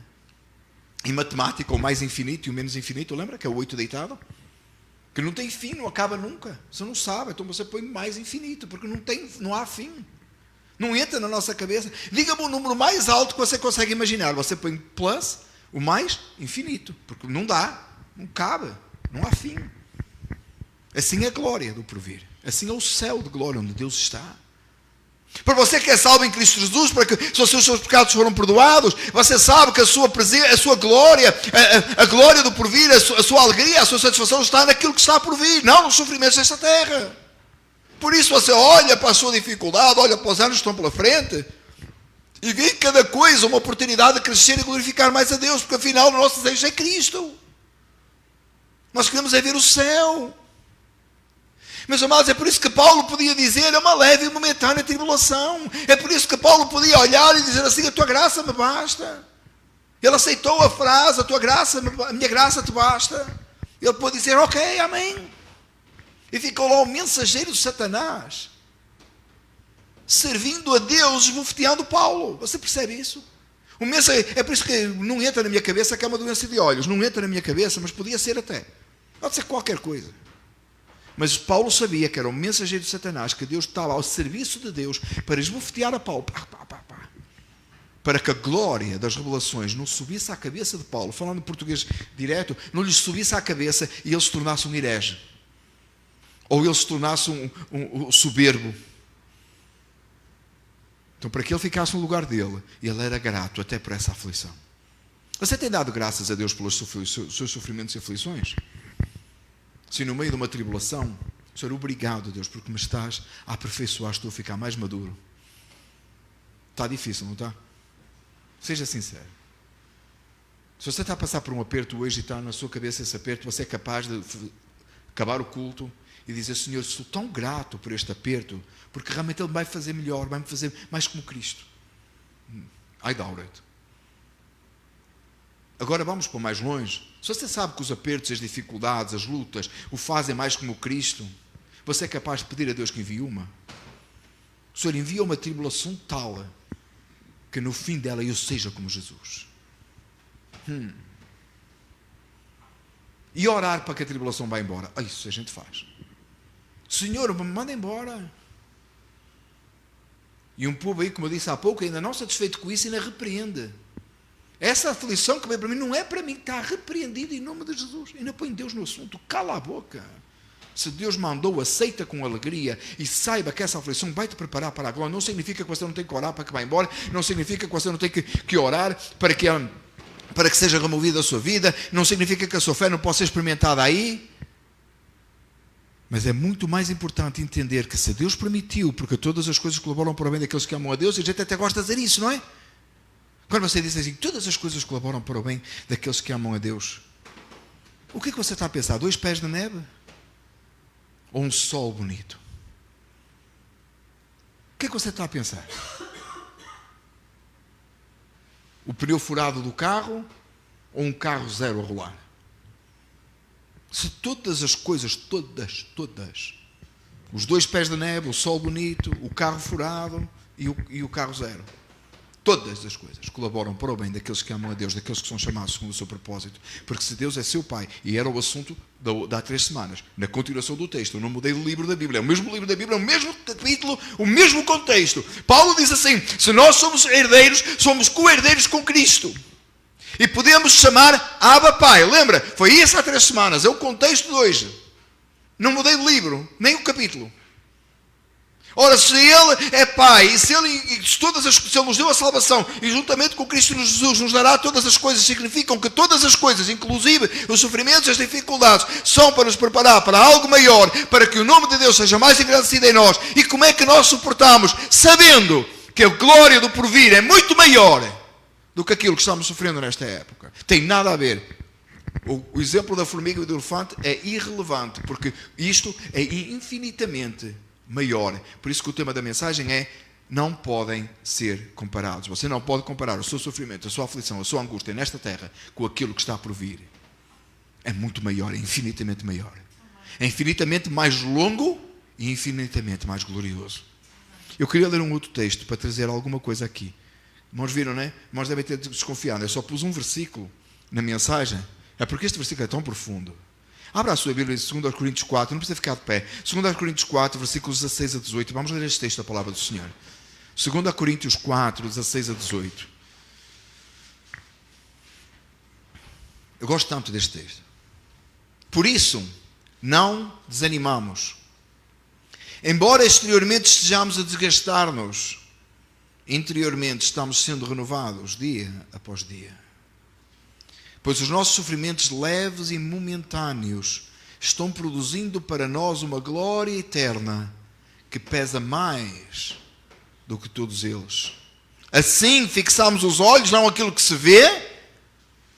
Em matemática, o mais infinito e o menos infinito, lembra que é o 8 deitado? Que não tem fim, não acaba nunca. Você não sabe, então você põe mais infinito, porque não há fim. Não entra na nossa cabeça. Diga-me o número mais alto que você consegue imaginar. Você põe plus, o mais infinito. Porque não dá, não cabe, não há fim. Assim é a glória do porvir. Assim é o céu de glória onde Deus está. Para você que é salvo em Cristo Jesus, para que se os seus pecados foram perdoados, você sabe que a sua glória, a glória do porvir, a sua alegria, a sua satisfação está naquilo que está por vir, não nos sofrimentos desta terra. Por isso você olha para a sua dificuldade, olha para os anos que estão pela frente e vê em cada coisa uma oportunidade de crescer e glorificar mais a Deus, porque afinal o nosso desejo é Cristo. Nós queremos é ver o céu. Meus amados, é por isso que Paulo podia dizer, é uma leve e momentânea tribulação. É por isso que Paulo podia olhar e dizer assim, a tua graça me basta. Ele aceitou a frase, a minha graça te basta. Ele pôde dizer, ok, amém. E ficou lá o mensageiro de Satanás, servindo a Deus, esbofeteando Paulo. Você percebe isso? É por isso que não entra na minha cabeça que é uma doença de olhos. Não entra na minha cabeça, mas podia ser até. Pode ser qualquer coisa. Mas Paulo sabia que era o mensageiro de Satanás, que Deus estava ao serviço de Deus para esbofetear a Paulo. Para que a glória das revelações não subisse à cabeça de Paulo, falando em português direto, não lhe subisse à cabeça e ele se tornasse um herege. Ou ele se tornasse um soberbo. Então, para que ele ficasse no lugar dele, ele era grato até por essa aflição. Você tem dado graças a Deus pelos seus sofrimentos e aflições? Se no meio de uma tribulação, Senhor, obrigado, Deus, porque me estás a aperfeiçoar, estou a ficar mais maduro. Está difícil, não está? Seja sincero. Se você está a passar por um aperto hoje e está na sua cabeça esse aperto, você é capaz de acabar o culto e dizer, Senhor, estou tão grato por este aperto, porque realmente Ele vai fazer melhor, vai-me fazer mais como Cristo. I doubt it. Agora vamos para mais longe. Se você sabe que os apertos, as dificuldades, as lutas, o fazem mais como Cristo, você é capaz de pedir a Deus que envie uma? O Senhor envia uma tribulação tal que no fim dela eu seja como Jesus. E orar para que a tribulação vá embora. Isso a gente faz. Senhor, me manda embora. E um povo aí, como eu disse há pouco, ainda não satisfeito com isso, ainda repreende. Essa aflição que vem para mim não é para mim, está repreendido em nome de Jesus. Ainda põe Deus no assunto, cala a boca. Se Deus mandou, aceita com alegria e saiba que essa aflição vai te preparar para a glória. Não significa que você não tem que orar para que vá embora, não significa que você não tem que orar para que seja removida a sua vida, não significa que a sua fé não possa ser experimentada aí. Mas é muito mais importante entender que se Deus permitiu, porque todas as coisas colaboram para o bem daqueles que amam a Deus, e a gente até gosta de dizer isso, não é? Quando você diz assim, todas as coisas colaboram para o bem daqueles que amam a Deus, o que é que você está a pensar? 2 pés de neve? Ou um sol bonito? O que é que você está a pensar? O pneu furado do carro ou um carro zero a rolar? Se todas as coisas, todas, os 2 pés de neve, o sol bonito, o carro furado e o carro zero, todas as coisas colaboram para o bem daqueles que amam a Deus, daqueles que são chamados segundo o seu propósito. Porque se Deus é seu Pai, e era o assunto de há 3 semanas, na continuação do texto, eu não mudei o livro da Bíblia, é o mesmo livro da Bíblia, é o mesmo capítulo, o mesmo contexto. Paulo diz assim, se nós somos herdeiros, somos co-herdeiros com Cristo. E podemos chamar Abba Pai. Lembra? Foi isso há 3 semanas, é o contexto de hoje. Não mudei o livro, nem o capítulo. Ora, se Ele é Pai, e se Ele nos deu a salvação, e juntamente com Cristo Jesus nos dará todas as coisas, significam que todas as coisas, inclusive os sofrimentos, as dificuldades, são para nos preparar para algo maior, para que o nome de Deus seja mais engrandecido em nós. E como é que nós suportamos? Sabendo que a glória do porvir é muito maior do que aquilo que estamos sofrendo nesta época. Tem nada a ver. O exemplo da formiga e do elefante é irrelevante, porque isto é infinitamente maior. Por isso que o tema da mensagem é: não podem ser comparados. Você não pode comparar o seu sofrimento, a sua aflição, a sua angústia nesta terra com aquilo que está por vir. É muito maior, é infinitamente maior. É infinitamente mais longo e infinitamente mais glorioso. Eu queria ler um outro texto para trazer alguma coisa aqui. Irmãos viram, não é? Irmãos devem ter desconfiado. Eu só pus um versículo na mensagem. É porque este versículo é tão profundo. Abra a sua Bíblia em 2 Coríntios 4, não precisa ficar de pé. 2 Coríntios 4, versículos 16 a 18. Vamos ler este texto da palavra do Senhor. 2 Coríntios 4, 16 a 18. Eu gosto tanto deste texto. Por isso, Não desanimamos. Embora exteriormente estejamos a desgastar-nos, interiormente estamos sendo renovados dia após dia. Pois os nossos sofrimentos leves e momentâneos estão produzindo para nós uma glória eterna que pesa mais do que todos eles. Assim fixamos os olhos não naquilo que se vê,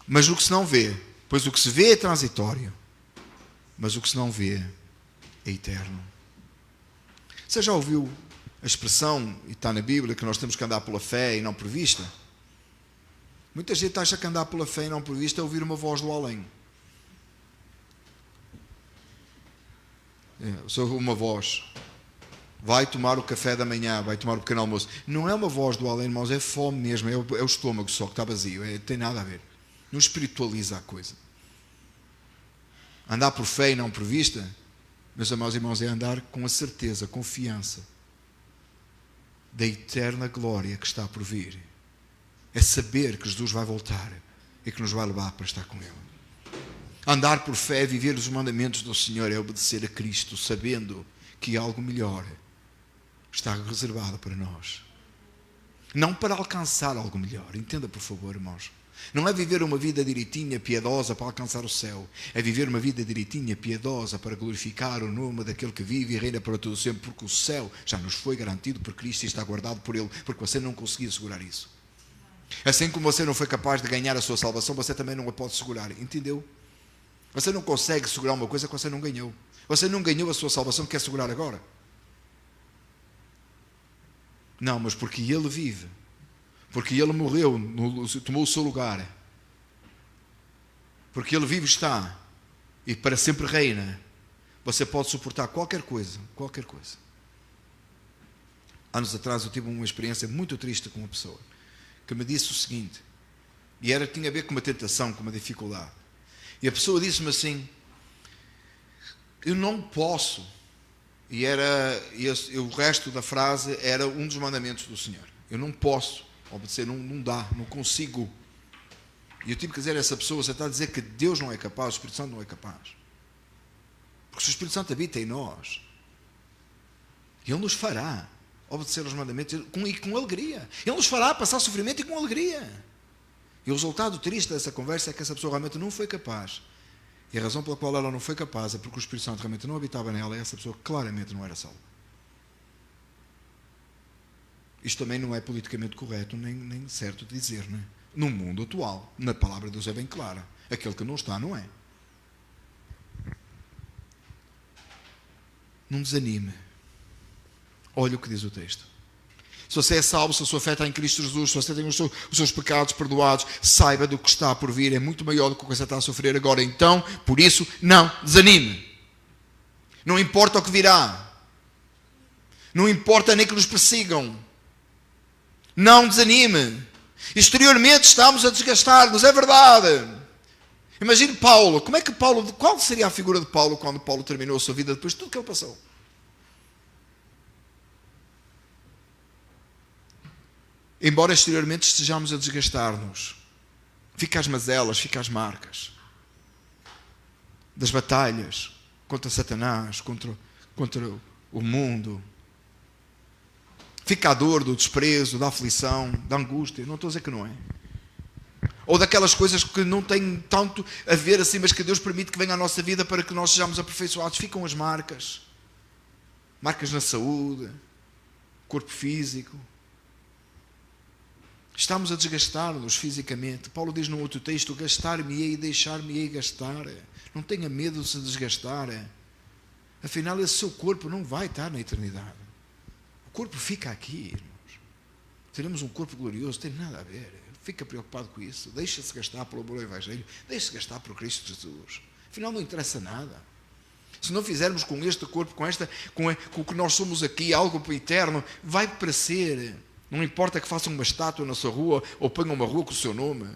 mas no que se não vê. Pois o que se vê é transitório, mas o que se não vê é eterno. Você já ouviu a expressão, e está na Bíblia, que nós temos que andar pela fé e não por vista? Muita gente acha que andar pela fé e não por vista é ouvir uma voz do além. Só uma voz. Vai tomar o café da manhã, vai tomar o pequeno almoço. Não é uma voz do além, irmãos, é fome mesmo, é o estômago só que está vazio, não tem nada a ver. Não espiritualiza a coisa. Andar por fé e não por vista, meus amados irmãos, é andar com a certeza, a confiança da eterna glória que está por vir. É saber que Jesus vai voltar e que nos vai levar para estar com Ele. Andar por fé é viver os mandamentos do Senhor, é obedecer a Cristo, sabendo que algo melhor está reservado para nós. Não para alcançar algo melhor. Entenda, por favor, irmãos. Não é viver uma vida direitinha, piedosa para alcançar o céu. É viver uma vida direitinha, piedosa para glorificar o nome daquele que vive e reina para todo sempre, porque o céu já nos foi garantido por Cristo e está guardado por Ele, porque você não conseguia segurar isso. Assim como você não foi capaz de ganhar a sua salvação, você também não a pode segurar. Entendeu? Você não consegue segurar uma coisa que você não ganhou. Você não ganhou a sua salvação, quer segurar agora? Não, mas porque Ele vive, porque Ele morreu, tomou o seu lugar, porque Ele vive está e para sempre reina, você pode suportar qualquer coisa, qualquer coisa. Anos atrás eu tive uma experiência muito triste com uma pessoa que me disse o seguinte, e tinha a ver com uma tentação, com uma dificuldade, e a pessoa disse-me assim: eu não posso, e o resto da frase era um dos mandamentos do Senhor, eu não posso obedecer, não dá, não consigo. E eu tive que dizer a essa pessoa: você está a dizer que Deus não é capaz, o Espírito Santo não é capaz, porque se o Espírito Santo habita em nós, Ele nos fará obedecer aos mandamentos e com alegria. Ele nos fará passar sofrimento e com alegria. E o resultado triste dessa conversa é que essa pessoa realmente não foi capaz. E a razão pela qual ela não foi capaz é porque o Espírito Santo realmente não habitava nela, e essa pessoa claramente não era salva. Isto também não é politicamente correto, nem certo de dizer, não é? No mundo atual, na palavra de Deus é bem clara. Aquele que não está, não é. Não desanime. Olha o que diz o texto. Se você é salvo, se a sua fé está em Cristo Jesus, se você tem os seus pecados perdoados, saiba do que está por vir, é muito maior do que o que você está a sofrer agora. Então, por isso, não desanime. Não importa o que virá. Não importa nem que nos persigam. Não desanime. Exteriormente estamos a desgastar-nos, é verdade. Imagine Paulo. Qual seria a figura de Paulo quando Paulo terminou a sua vida depois de tudo que ele passou? Embora exteriormente estejamos a desgastar-nos, fica as mazelas, fica as marcas das batalhas contra Satanás, contra o mundo. Fica a dor do desprezo, da aflição, da angústia. Não estou a dizer que não é. Ou daquelas coisas que não têm tanto a ver assim, mas que Deus permite que venha à nossa vida para que nós sejamos aperfeiçoados. Ficam as marcas. Marcas na saúde, corpo físico. Estamos a desgastar-nos fisicamente. Paulo diz num outro texto: gastar-me-ei e deixar-me-ei gastar. Não tenha medo de se desgastar. Afinal, esse seu corpo não vai estar na eternidade. O corpo fica aqui, irmãos. Teremos um corpo glorioso, não tem nada a ver. Fica preocupado com isso. Deixa-se gastar pelo amor ao Evangelho. Deixa-se gastar por Cristo Jesus. Afinal, não interessa nada. Se não fizermos com este corpo, com o que nós somos aqui, algo eterno, vai perecer. Não importa que façam uma estátua na sua rua ou ponham uma rua com o seu nome.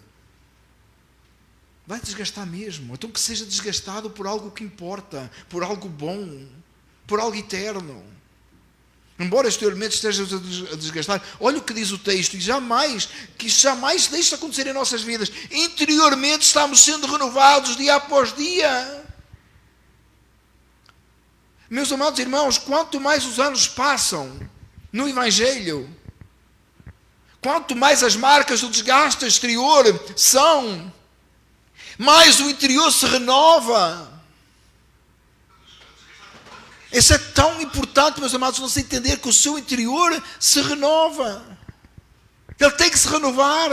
Vai desgastar mesmo. Então que seja desgastado por algo que importa, por algo bom, por algo eterno. Embora exteriormente esteja a desgastar, olha o que diz o texto, que isso jamais deixe de acontecer em nossas vidas. Interiormente estamos sendo renovados dia após dia. Meus amados irmãos, quanto mais os anos passam no Evangelho, quanto mais as marcas do desgaste exterior são, mais o interior se renova. Isso é tão importante, meus amados, você entender que o seu interior se renova. Ele tem que se renovar.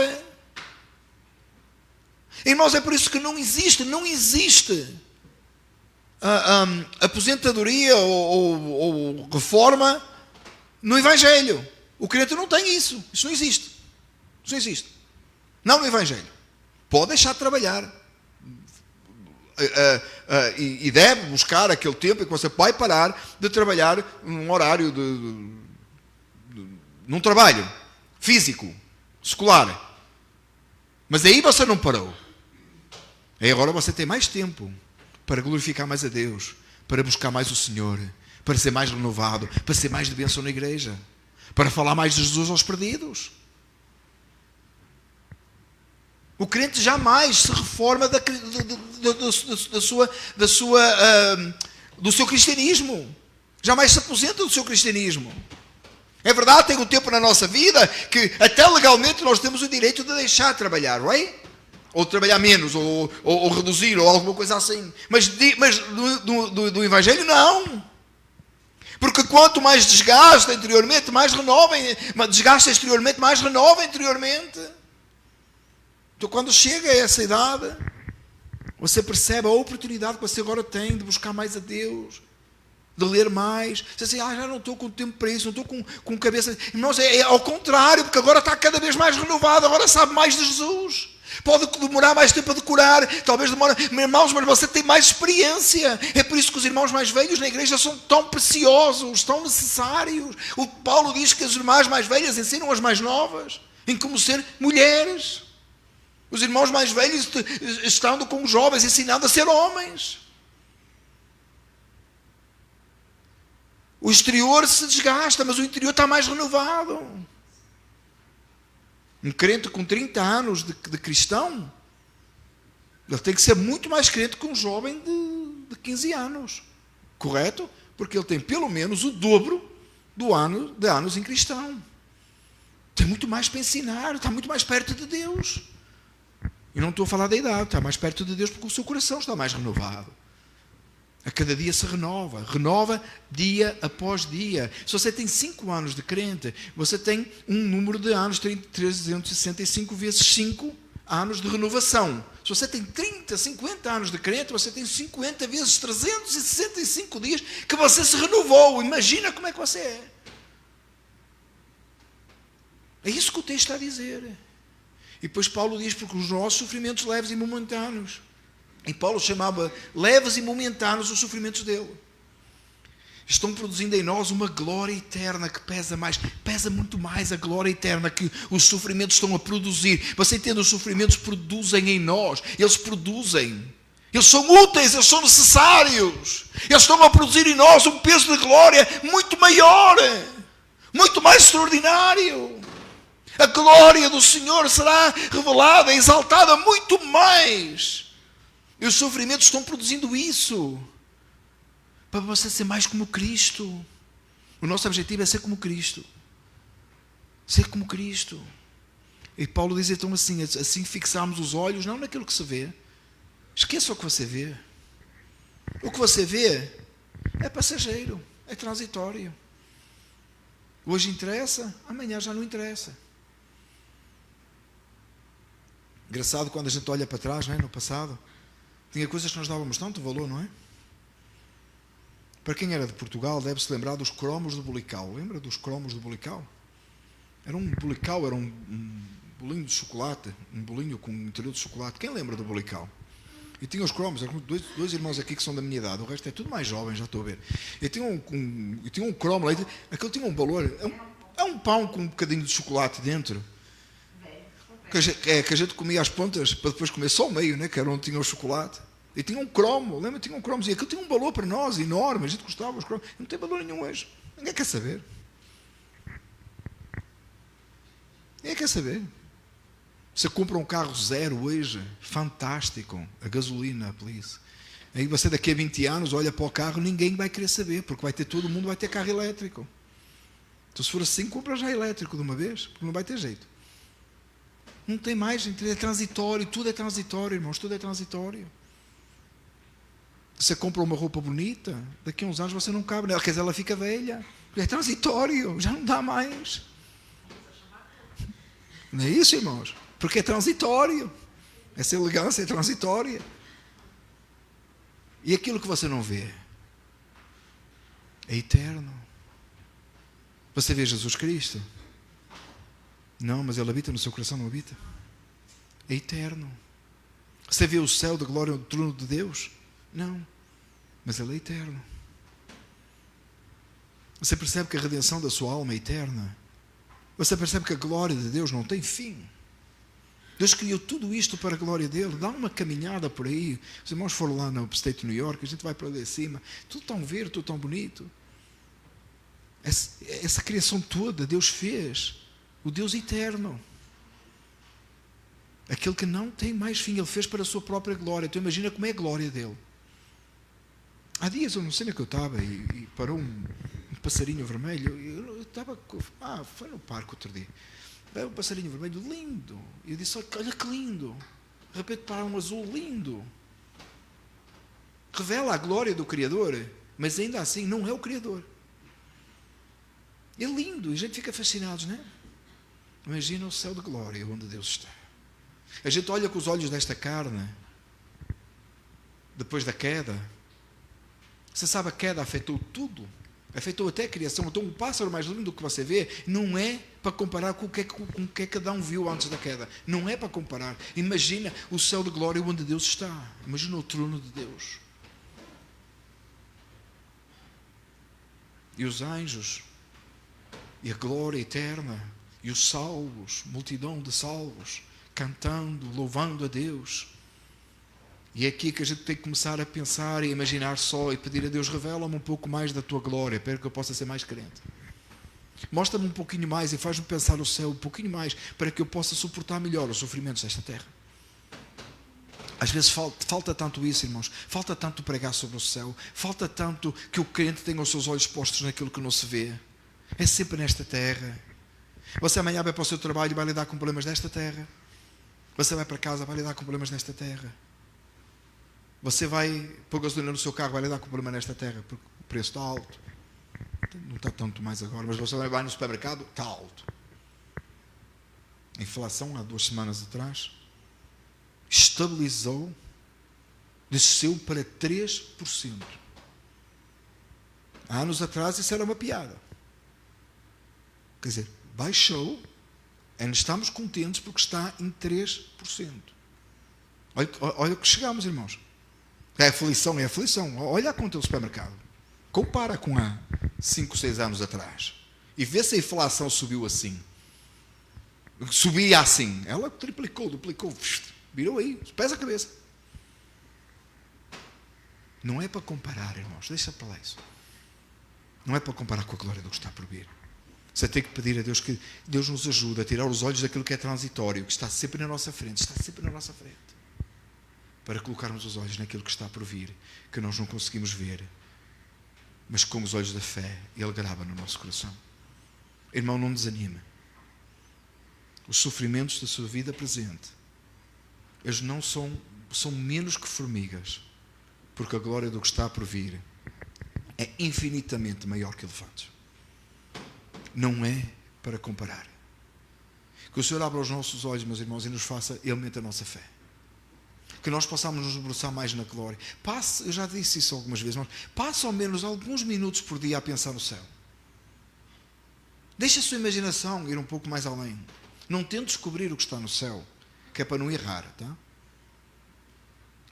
Irmãos, é por isso que não existe aposentadoria ou reforma no Evangelho. O crente não tem isso. Isso não existe. Isso não existe. Não no Evangelho. Pode deixar de trabalhar. E deve buscar aquele tempo em que você vai parar de trabalhar num horário num trabalho físico, secular. Mas aí você não parou. Aí agora você tem mais tempo para glorificar mais a Deus, para buscar mais o Senhor, para ser mais renovado, para ser mais de bênção na igreja, para falar mais de Jesus aos perdidos. O crente jamais se reforma do seu cristianismo. Jamais se aposenta do seu cristianismo. É verdade, tem um tempo na nossa vida que até legalmente nós temos o direito de deixar de trabalhar, não é? Ou trabalhar menos, ou reduzir, ou alguma coisa assim. Mas do Evangelho não. Porque quanto mais desgasta interiormente, mais renova. Desgasta exteriormente, mais renova interiormente. Então quando chega a essa idade, você percebe a oportunidade que você agora tem de buscar mais a Deus, de ler mais. Você diz assim, já não estou com tempo para isso, não estou com cabeça. Irmãos, é ao contrário, porque agora está cada vez mais renovado, agora sabe mais de Jesus. Pode demorar mais tempo a decorar, talvez demore, irmãos, mas você tem mais experiência. É por isso que os irmãos mais velhos na igreja são tão preciosos, tão necessários. O Paulo diz que as irmãs mais velhas ensinam as mais novas em como ser mulheres. Os irmãos mais velhos estando com os jovens, ensinando a ser homens. O exterior se desgasta, mas o interior está mais renovado. Um crente com 30 anos de cristão, ele tem que ser muito mais crente que um jovem de 15 anos. Correto? Porque ele tem pelo menos o dobro de anos em cristão. Tem muito mais para ensinar, está muito mais perto de Deus. E não estou a falar da idade, está mais perto de Deus porque o seu coração está mais renovado. A cada dia se renova dia após dia. Se você tem 5 anos de crente, você tem um número de anos, 365 vezes 5 anos de renovação. Se você tem 30, 50 anos de crente, você tem 50 vezes 365 dias que você se renovou. Imagina como é que você é. É isso que o texto está a dizer. E depois Paulo diz, porque os nossos sofrimentos leves e momentâneos. E Paulo chamava leves e momentâneos os sofrimentos dele. Estão produzindo em nós uma glória eterna que pesa mais. Pesa muito mais a glória eterna que os sofrimentos estão a produzir. Você entende? Os sofrimentos produzem em nós. Eles produzem. Eles são úteis, eles são necessários. Eles estão a produzir em nós um peso de glória muito maior. Muito mais extraordinário. A glória do Senhor será revelada, exaltada muito mais. E os sofrimentos estão produzindo isso. Para você ser mais como Cristo. O nosso objetivo é ser como Cristo. Ser como Cristo. E Paulo diz então assim fixarmos os olhos, não naquilo que se vê. Esqueça o que você vê. O que você vê é passageiro, é transitório. Hoje interessa, amanhã já não interessa. Engraçado quando a gente olha para trás, não é? No passado. Tinha coisas que nós dávamos tanto valor, não é? Para quem era de Portugal, deve-se lembrar dos cromos do Bulical. Lembra dos cromos do Bulical? Era um Bulical, era um bolinho de chocolate, um bolinho com interior de chocolate. Quem lembra do Bulical? E tinha os cromos, eram dois irmãos aqui que são da minha idade, o resto é tudo mais jovem, já estou a ver. E tinha um cromo lá, aquele tinha um valor, é um pão com um bocadinho de chocolate dentro. Que a gente comia as pontas para depois comer só o meio, né? Que era onde tinha o chocolate. E tinha um cromo, lembra? Tinha um cromo. E aquilo tinha um valor para nós enorme. A gente gostava dos cromos. Não tem valor nenhum hoje. Ninguém quer saber. Ninguém quer saber. Você compra um carro zero hoje, fantástico, a gasolina, please. Aí você daqui a 20 anos olha para o carro, ninguém vai querer saber, porque todo mundo vai ter carro elétrico. Então, se for assim, compra já elétrico de uma vez, porque não vai ter jeito. Não tem mais, gente, é transitório, tudo é transitório, irmãos, tudo é transitório. Você compra uma roupa bonita, daqui a uns anos você não cabe nela, quer dizer, ela fica velha. É transitório, já não dá mais. Não é isso, irmãos? Porque é transitório. Essa elegância é transitória. E aquilo que você não vê é eterno. Você vê Jesus Cristo? Não, mas Ele habita no seu coração, não habita? É eterno. Você vê o céu da glória do trono de Deus? Não, mas Ele é eterno. Você percebe que a redenção da sua alma é eterna? Você percebe que a glória de Deus não tem fim? Deus criou tudo isto para a glória dele. Dá uma caminhada por aí. Os irmãos foram lá no Upstate New York, a gente vai para ali acima. Tudo tão verde, tudo tão bonito. Essa criação toda Deus fez. O Deus eterno. Aquele que não tem mais fim. Ele fez para a sua própria glória. Então imagina como é a glória dele. Há dias, eu não sei onde é que eu estava, e parou um passarinho vermelho. Eu estava... foi no parque outro dia. Um passarinho vermelho lindo. E eu disse, olha que lindo. De repente para um azul lindo. Revela a glória do Criador, mas ainda assim não é o Criador. É lindo e a gente fica fascinado, não é? Imagina o céu de glória onde Deus está. A gente olha com os olhos desta carne, depois da queda. Você sabe, a queda afetou tudo. Afetou até a criação. Então o pássaro mais lindo que você vê não é para comparar com o que cada um viu antes da queda. Não é para comparar. Imagina o céu de glória onde Deus está. Imagina o trono de Deus. E os anjos. E a glória eterna. E os salvos. Multidão de salvos. Cantando, louvando a Deus. E é aqui que a gente tem que começar a pensar e imaginar só e pedir a Deus, revela-me um pouco mais da tua glória, para que eu possa ser mais crente. Mostra-me um pouquinho mais e faz-me pensar o céu um pouquinho mais, para que eu possa suportar melhor os sofrimentos desta terra. Às vezes falta tanto isso, irmãos. Falta tanto pregar sobre o céu. Falta tanto que o crente tenha os seus olhos postos naquilo que não se vê. É sempre nesta terra. Você amanhã vai para o seu trabalho e vai lidar com problemas desta terra. Você vai para casa e vai lidar com problemas nesta terra. Você vai pôr gasolina no seu carro, vai lidar com o problema nesta terra, porque o preço está alto. Não está tanto mais agora, mas você vai no supermercado, está alto. A inflação, há 2 semanas atrás, estabilizou, desceu para 3%. Há anos atrás isso era uma piada. Quer dizer, baixou, ainda estamos contentes porque está em 3%. Olha o que chegamos, irmãos. É aflição, é aflição. Olha a conta do supermercado. Compara com há 5, 6 anos atrás. E vê se a inflação subiu assim. Subia assim. Ela triplicou, duplicou. Virou aí, pesa a cabeça. Não é para comparar, irmãos. Deixa para lá isso. Não é para comparar com a glória do que está por vir. Você tem que pedir a Deus que Deus nos ajude a tirar os olhos daquilo que é transitório, que está sempre na nossa frente. Está sempre na nossa frente. Para colocarmos os olhos naquilo que está por vir, que nós não conseguimos ver, mas com os olhos da fé, Ele grava no nosso coração. Irmão, não desanime. Os sofrimentos da sua vida presente, eles não são menos que formigas, porque a glória do que está por vir é infinitamente maior que elefantes. Não é para comparar. Que o Senhor abra os nossos olhos, meus irmãos, e nos faça, Ele aumente a nossa fé. Que nós possamos nos debruçar mais na glória. Passe, eu já disse isso algumas vezes, mas passe ao menos alguns minutos por dia a pensar no céu. Deixe a sua imaginação ir um pouco mais além. Não tente descobrir o que está no céu, que é para não errar, tá?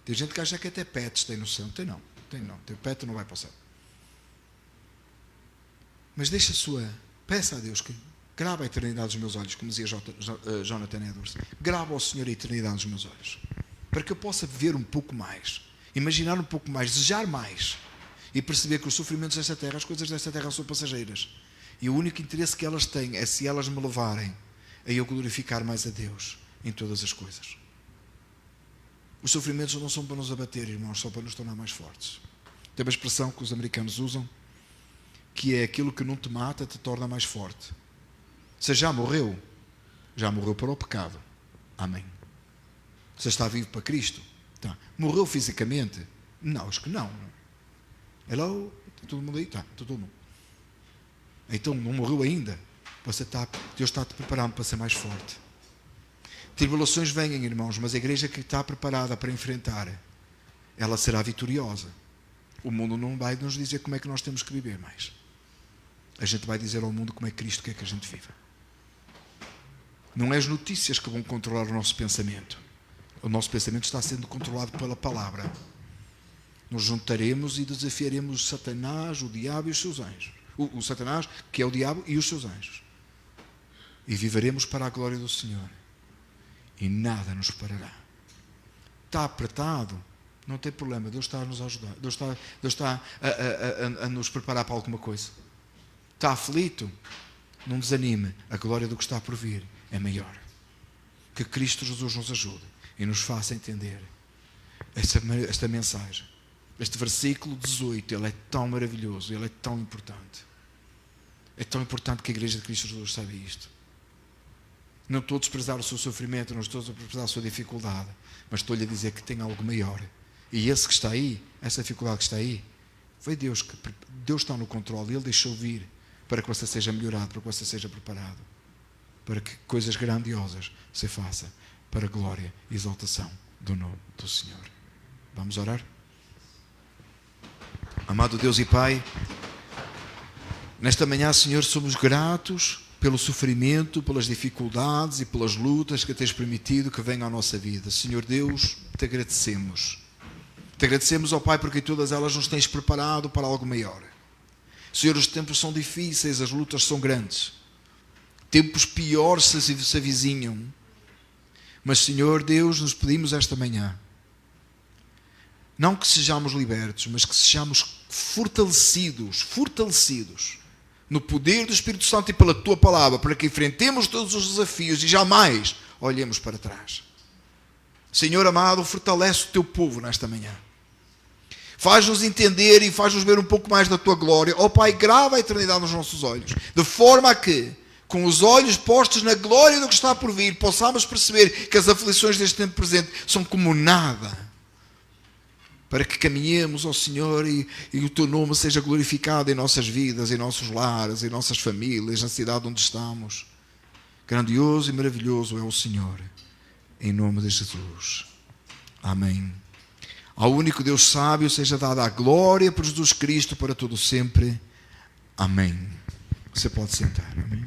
Tem gente que acha que até pets tem no céu. Tem não. Tem pet não vai para o céu. Mas deixe peça a Deus que grava a eternidade dos meus olhos, como dizia Jonathan Edwards. Grava ao Senhor a eternidade dos meus olhos. Para que eu possa ver um pouco mais, imaginar um pouco mais, desejar mais e perceber que os sofrimentos desta terra, as coisas desta terra são passageiras e o único interesse que elas têm é se elas me levarem a eu glorificar mais a Deus em todas as coisas. Os sofrimentos não são para nos abater, irmãos, são para nos tornar mais fortes. Tem uma expressão que os americanos usam, que é: aquilo que não te mata te torna mais forte. Você já morreu para o pecado. Amém. Você está vivo para Cristo? Tá. Morreu fisicamente? Não, acho que não. Hello? Está todo mundo aí? Tá, todo mundo. Então não morreu ainda? Deus está te preparando para ser mais forte. Tribulações venham, irmãos, mas a igreja que está preparada para enfrentar, ela será vitoriosa. O mundo não vai nos dizer como é que nós temos que viver mais. A gente vai dizer ao mundo como é que Cristo quer que a gente viva. Não é as notícias que vão controlar o nosso pensamento. O nosso pensamento está sendo controlado pela palavra. Nos juntaremos e desafiaremos Satanás, o diabo e os seus anjos. O Satanás, que é o diabo, e os seus anjos. E viveremos para a glória do Senhor. E nada nos parará. Está apertado? Não tem problema. Deus está a nos ajudar. Deus está a nos preparar para alguma coisa. Está aflito? Não desanime. A glória do que está por vir é maior. Que Cristo Jesus nos ajude e nos faça entender esta mensagem. Este versículo 18, ele é tão maravilhoso, ele é tão importante. É tão importante que a igreja de Cristo Jesus saiba isto. Não estou a desprezar o seu sofrimento, não estou a desprezar a sua dificuldade, mas estou-lhe a dizer que tem algo maior. E esse que está aí, essa dificuldade que está aí, foi Deus está no controle, Ele deixou vir para que você seja melhorado, para que você seja preparado, para que coisas grandiosas se façam para a glória e exaltação do nome do Senhor. Vamos orar? Amado Deus e Pai, nesta manhã, Senhor, somos gratos pelo sofrimento, pelas dificuldades e pelas lutas que tens permitido que venham à nossa vida. Senhor Deus, te agradecemos. Te agradecemos, ó Pai, porque todas elas nos tens preparado para algo maior. Senhor, os tempos são difíceis, as lutas são grandes. Tempos piores se avizinham. Mas, Senhor Deus, nos pedimos esta manhã, não que sejamos libertos, mas que sejamos fortalecidos no poder do Espírito Santo e pela Tua Palavra, para que enfrentemos todos os desafios e jamais olhemos para trás. Senhor amado, fortalece o Teu povo nesta manhã. Faz-nos entender e faz-nos ver um pouco mais da Tua glória. Ó Pai, grava a eternidade nos nossos olhos, de forma a que, com os olhos postos na glória do que está por vir, possamos perceber que as aflições deste tempo presente são como nada, para que caminhemos ao Senhor e o Teu nome seja glorificado em nossas vidas, em nossos lares, em nossas famílias, na cidade onde estamos. Grandioso e maravilhoso é o Senhor, em nome de Jesus. Amém. Ao único Deus sábio seja dada a glória por Jesus Cristo para todo sempre. Amém. Você pode sentar. Amém.